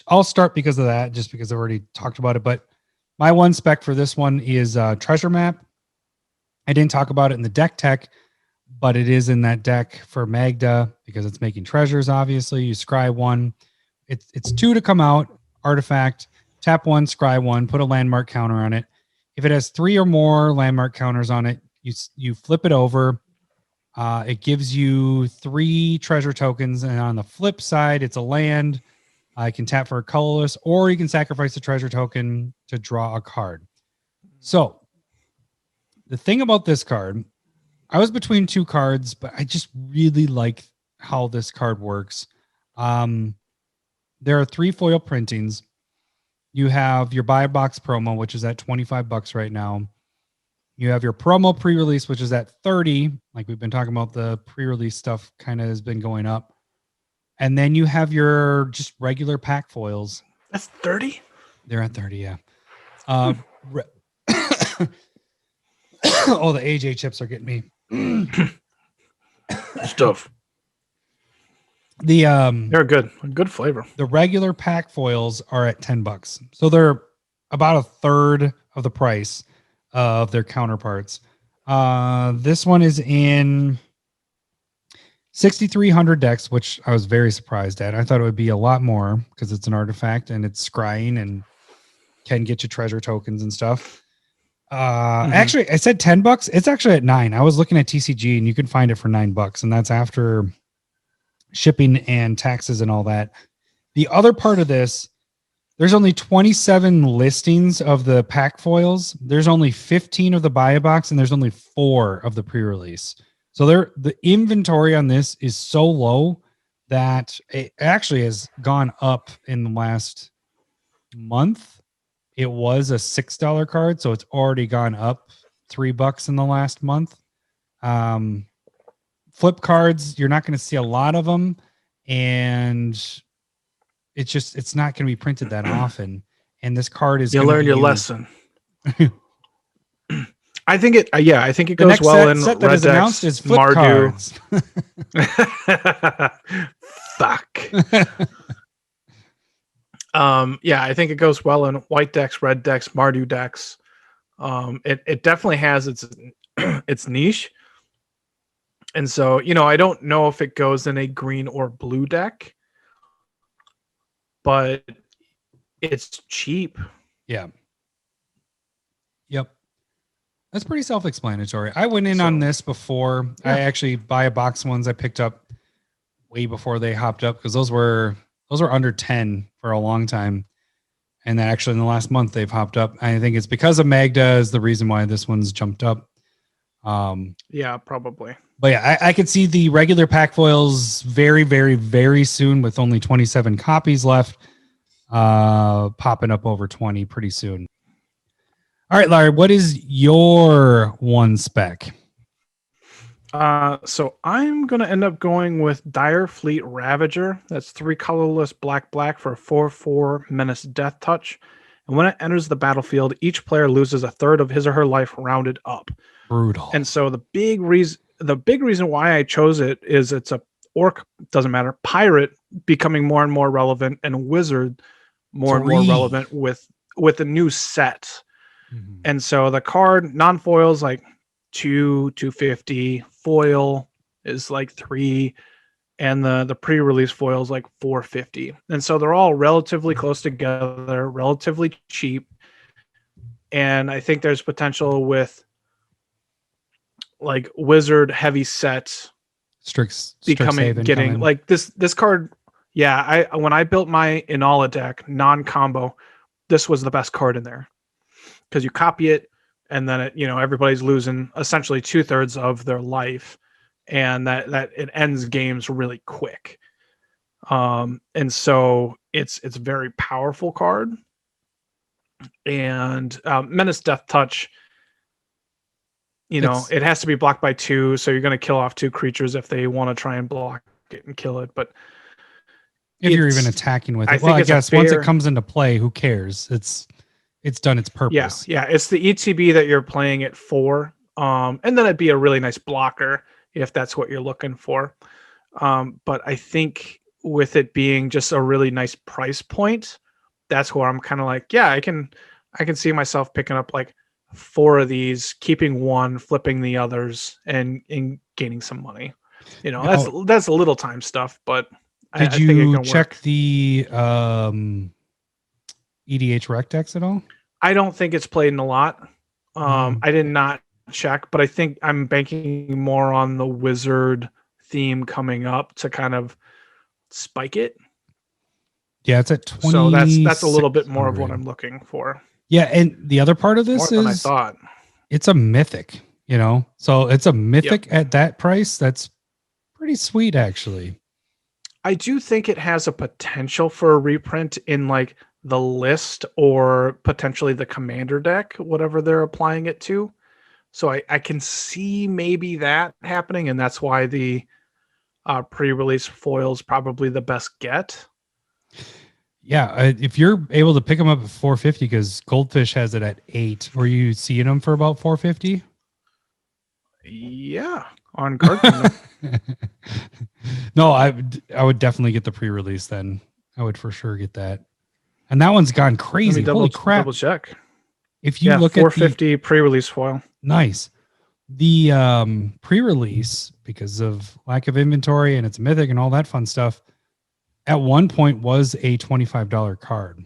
I'll start because of that, just because I already talked about it. But my one spec for this one is Treasure Map. I didn't talk about it in the deck tech, but it is in that deck for Magda because it's making treasures. Obviously, you scry 1. It's 2 to come out. Artifact, tap 1, scry 1, put a landmark counter on it. If it has 3 or more landmark counters on it, you flip it over. It gives you 3 treasure tokens, and on the flip side, it's a land. I can tap for a colorless, or you can sacrifice a treasure token to draw a card. So the thing about this card, I was between 2 cards, but I just really like how this card works. There are 3 foil printings. You have your buy box promo, which is at $25 right now. You have your promo pre-release, which is at 30. Like we've been talking about, the pre-release stuff kind of has been going up. And then you have your just regular pack foils. That's 30? They're at 30, yeah. Oh, the AJ chips are getting me. Stuff. They're good. Good flavor. The regular pack foils are at $10. So they're about a third of the price of their counterparts. This one is in 6,300 decks, which I was very surprised at. I thought it would be a lot more because it's an artifact and it's scrying and can get you treasure tokens and stuff. Actually, I said $10. It's actually at $9. I was looking at TCG and you can find it for $9, and that's after shipping and taxes and all that. The other part of this, there's only 27 listings of the pack foils. There's only 15 of the buy box, and there's only 4 of the pre-release. So the inventory on this is so low that it actually has gone up in the last month. It was a $6 card, so it's already gone up $3 in the last month. Flip cards, you're not going to see a lot of them, and it's not going to be printed that often. And this card is you learned your lesson. I think it goes well in set that Red is announced decks, as flip Mardu. cards. Fuck. Yeah, I think it goes well in white decks, red decks, Mardu decks. It definitely has its niche. And so, I don't know if it goes in a green or blue deck, but it's cheap. Yeah. Yep. That's pretty self-explanatory. I went in on this before. Yeah. I actually buy a box ones I picked up way before they hopped up because those were under 10 for a long time. And then actually in the last month they've hopped up. I think it's because of Magda is the reason why this one's jumped up. Yeah, probably. But yeah, I could see the regular pack foils very, very, very soon with only 27 copies left, popping up over 20 pretty soon. All right, Larry, what is your one spec? So I'm gonna end up going with Dire Fleet Ravager. That's 3 colorless black for a 4/4 Menace Death Touch. And when it enters the battlefield, each player loses a third of his or her life rounded up. Brutal. And so the big reason why I chose it is it's a orc, doesn't matter, pirate becoming more and more relevant, and wizard more and more 3. relevant with a new set. Mhm. And so the card non-foils like 250, foil is like 3, and the pre-release foil is like 450. And so they're all relatively close together, relatively cheap. And I think there's potential with like wizard heavy sets Strict becoming getting like this card. Yeah, when I built my Inala deck non-combo, this was the best card in there because you copy it and then it, everybody's losing essentially 2/3 of their life, and that it ends games really quick. And so it's a very powerful card. And Menace Death Touch, it has to be blocked by 2, so you're going to kill off 2 creatures if they want to try and block it and kill it. But if you're even attacking with it, I guess once it comes into play, who cares? It's done its purpose. Yeah, it's the ETB that you're playing it for. And then it'd be a really nice blocker if that's what you're looking for. But I think with it being just a really nice price point, that's where I'm kind of like, yeah, I can see myself picking up like 4 of these, keeping 1, flipping the others, and gaining some money. That's a little time stuff, but did I think it you can check work. the EDH rec decks at all? I don't think it's played in a lot. I did not check, but I think I'm banking more on the wizard theme coming up to kind of spike it. Yeah, it's at 20. So that's a little bit more of what I'm looking for. Yeah, and the other part of this More than I is thought. it's a mythic, so it's a mythic at that price. That's pretty sweet, actually. I do think it has a potential for a reprint in like the list or potentially the commander deck, whatever they're applying it to. So I can see maybe that happening, and that's why the pre-release foil is probably the best get. Yeah, if you're able to pick them up at 450, because Goldfish has it at 8, were you seeing them for about 450? Yeah, on Card Kingdom. No, I would definitely get the pre-release then. I would for sure get that. And that one's gone crazy. Holy crap. Double check. If you look 450 pre-release foil. Nice. The pre-release, because of lack of inventory and it's mythic and all that fun stuff, at one point was a $25 card.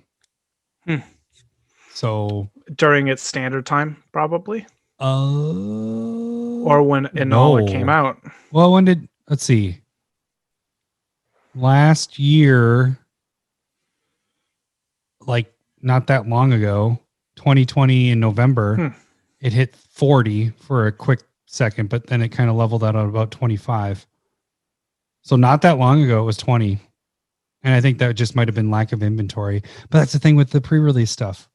So during its standard time, probably. Or when Inala came out. Well, let's see. Last year, like not that long ago, 2020 in November, it hit 40 for a quick second, but then it kind of leveled out at about 25. So not that long ago, it was 20. And I think that just might have been lack of inventory. But that's the thing with the pre-release stuff.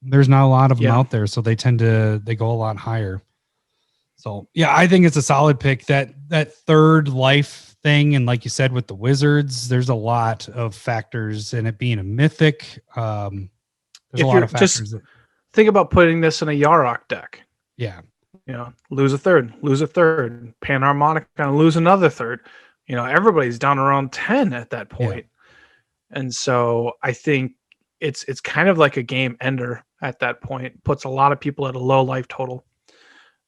There's not a lot of them out there, so they go a lot higher. So yeah, I think it's a solid pick. That third life thing, and like you said with the wizards, there's a lot of factors in it being a mythic. There's a lot of factors. Think about putting this in a Yarok deck. Yeah. Lose a third, Panharmonica, and lose another third. Everybody's down around 10 at that point. Yeah. And so I think it's kind of like a game ender at that point. Puts a lot of people at a low life total.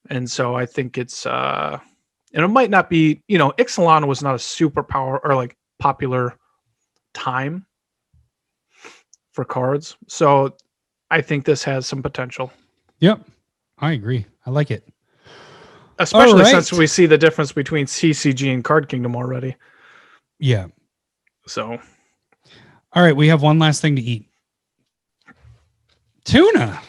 And so I think it's and it might not be, Ixalan was not a super popular time for cards. So I think this has some potential. Yep. I agree. I like it. Especially since we see the difference between CCG and Card Kingdom already. Yeah. So. All right. We have one last thing to eat. Tuna.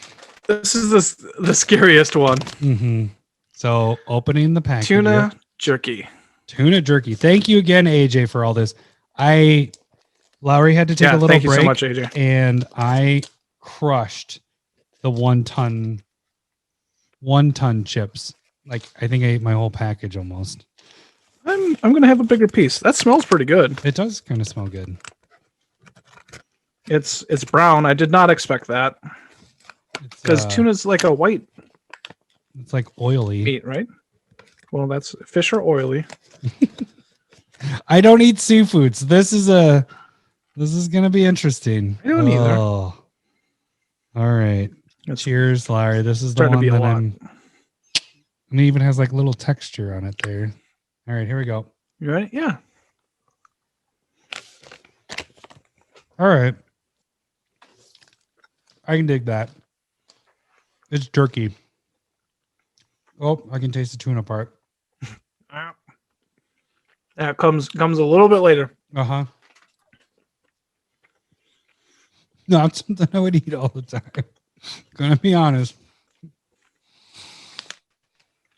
This is the scariest one. Mm-hmm. So opening the package. Tuna jerky. Tuna jerky. Thank you again, AJ, for all this. Lowry had to take a little break. Thank you so much, AJ. And I crushed the one ton chips. Like I think I ate my whole package almost. I'm gonna have a bigger piece. That smells pretty good. It does kind of smell good. It's brown. I did not expect that because It's, tuna's like a white it's like oily. meat, right? Well, that's fish are oily. I don't eat seafood, so this is gonna be interesting. I don't either. All right. It's Cheers, Larry. This is the starting to one be a that lot. I'm. And it even has like little texture on it there. All right, here we go. You ready? Yeah. All right. I can dig that. It's jerky. Oh, I can taste the tuna part. That comes a little bit later. Uh-huh. Not something I would eat all the time. Gonna be honest.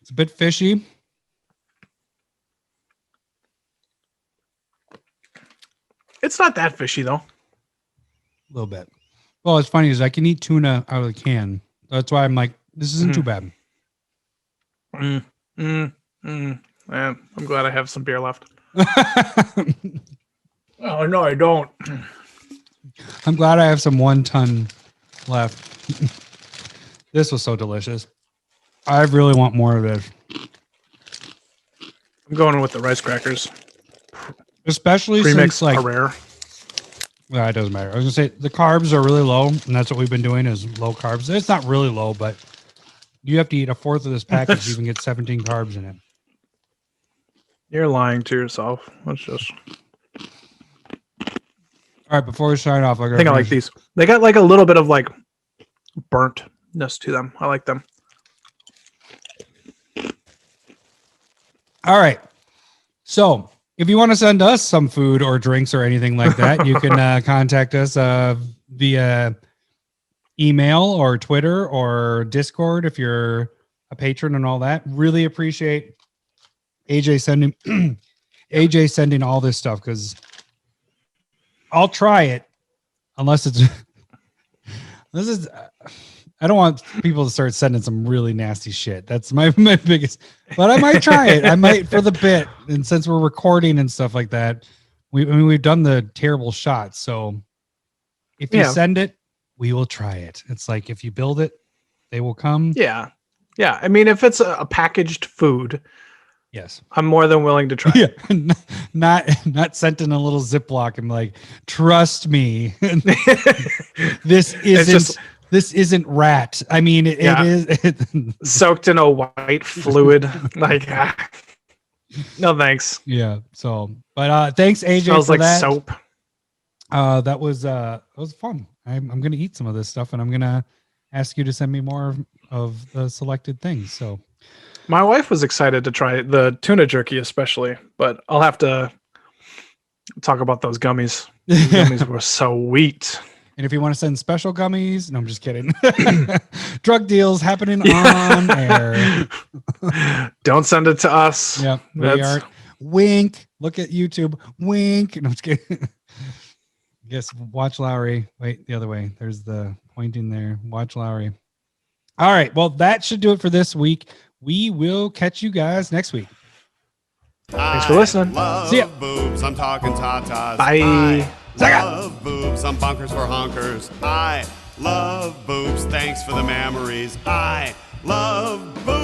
It's a bit fishy. It's not that fishy though. A little bit. Well, it's funny is I can eat tuna out of the can. That's why I'm like, this isn't too bad. Man, I'm glad I have some beer left. Oh no, I don't. I'm glad I have some 1 ton left. This was so delicious. I really want more of this. I'm going with the rice crackers. Especially Premix since like, are rare. well, it doesn't matter. I was gonna say the carbs are really low, and that's what we've been doing is low carbs. It's not really low, but you have to eat a fourth of this package to even get 17 carbs in it. You're lying to yourself. Let's just. All right, before we sign off, I think I like these. They got like a little bit of like burntness to them. I like them. All right. So if you want to send us some food or drinks or anything like that, you can contact us via email or Twitter or Discord if you're a patron and all that. Really appreciate AJ sending all this stuff because I'll try it unless it's this is I don't want people to start sending some really nasty shit. That's my biggest, but I might try it. I might for the bit. And since we're recording and stuff like that, we've done the terrible shots. So if you send it, we will try it. It's like, if you build it, they will come. Yeah. Yeah. I mean, if it's a packaged food, Yes. I'm more than willing to try. Yeah. Not sent in a little Ziploc and like, trust me, this isn't rat. I mean, it is soaked in a white fluid. Like, no, thanks. Yeah. So, but thanks AJ Smells for like that. soap. That was fun. I'm gonna eat some of this stuff, and I'm gonna ask you to send me more of the selected things. So, my wife was excited to try the tuna jerky, especially, but I'll have to talk about those gummies. Those gummies were sweet. And if you want to send special gummies, no, I'm just kidding. Drug deals happening on air. Don't send it to us. Yep, we are. Wink. Look at YouTube. Wink. No, I'm just kidding. Guess watch Lowry. Wait, the other way. There's the pointing there. Watch Lowry. All right. Well, that should do it for this week. We will catch you guys next week. Thanks for listening. See ya. Boobs, I'm talking tatas. Bye. I love boobs, I'm bonkers for honkers. I love boobs, thanks for the memories. I love boobs.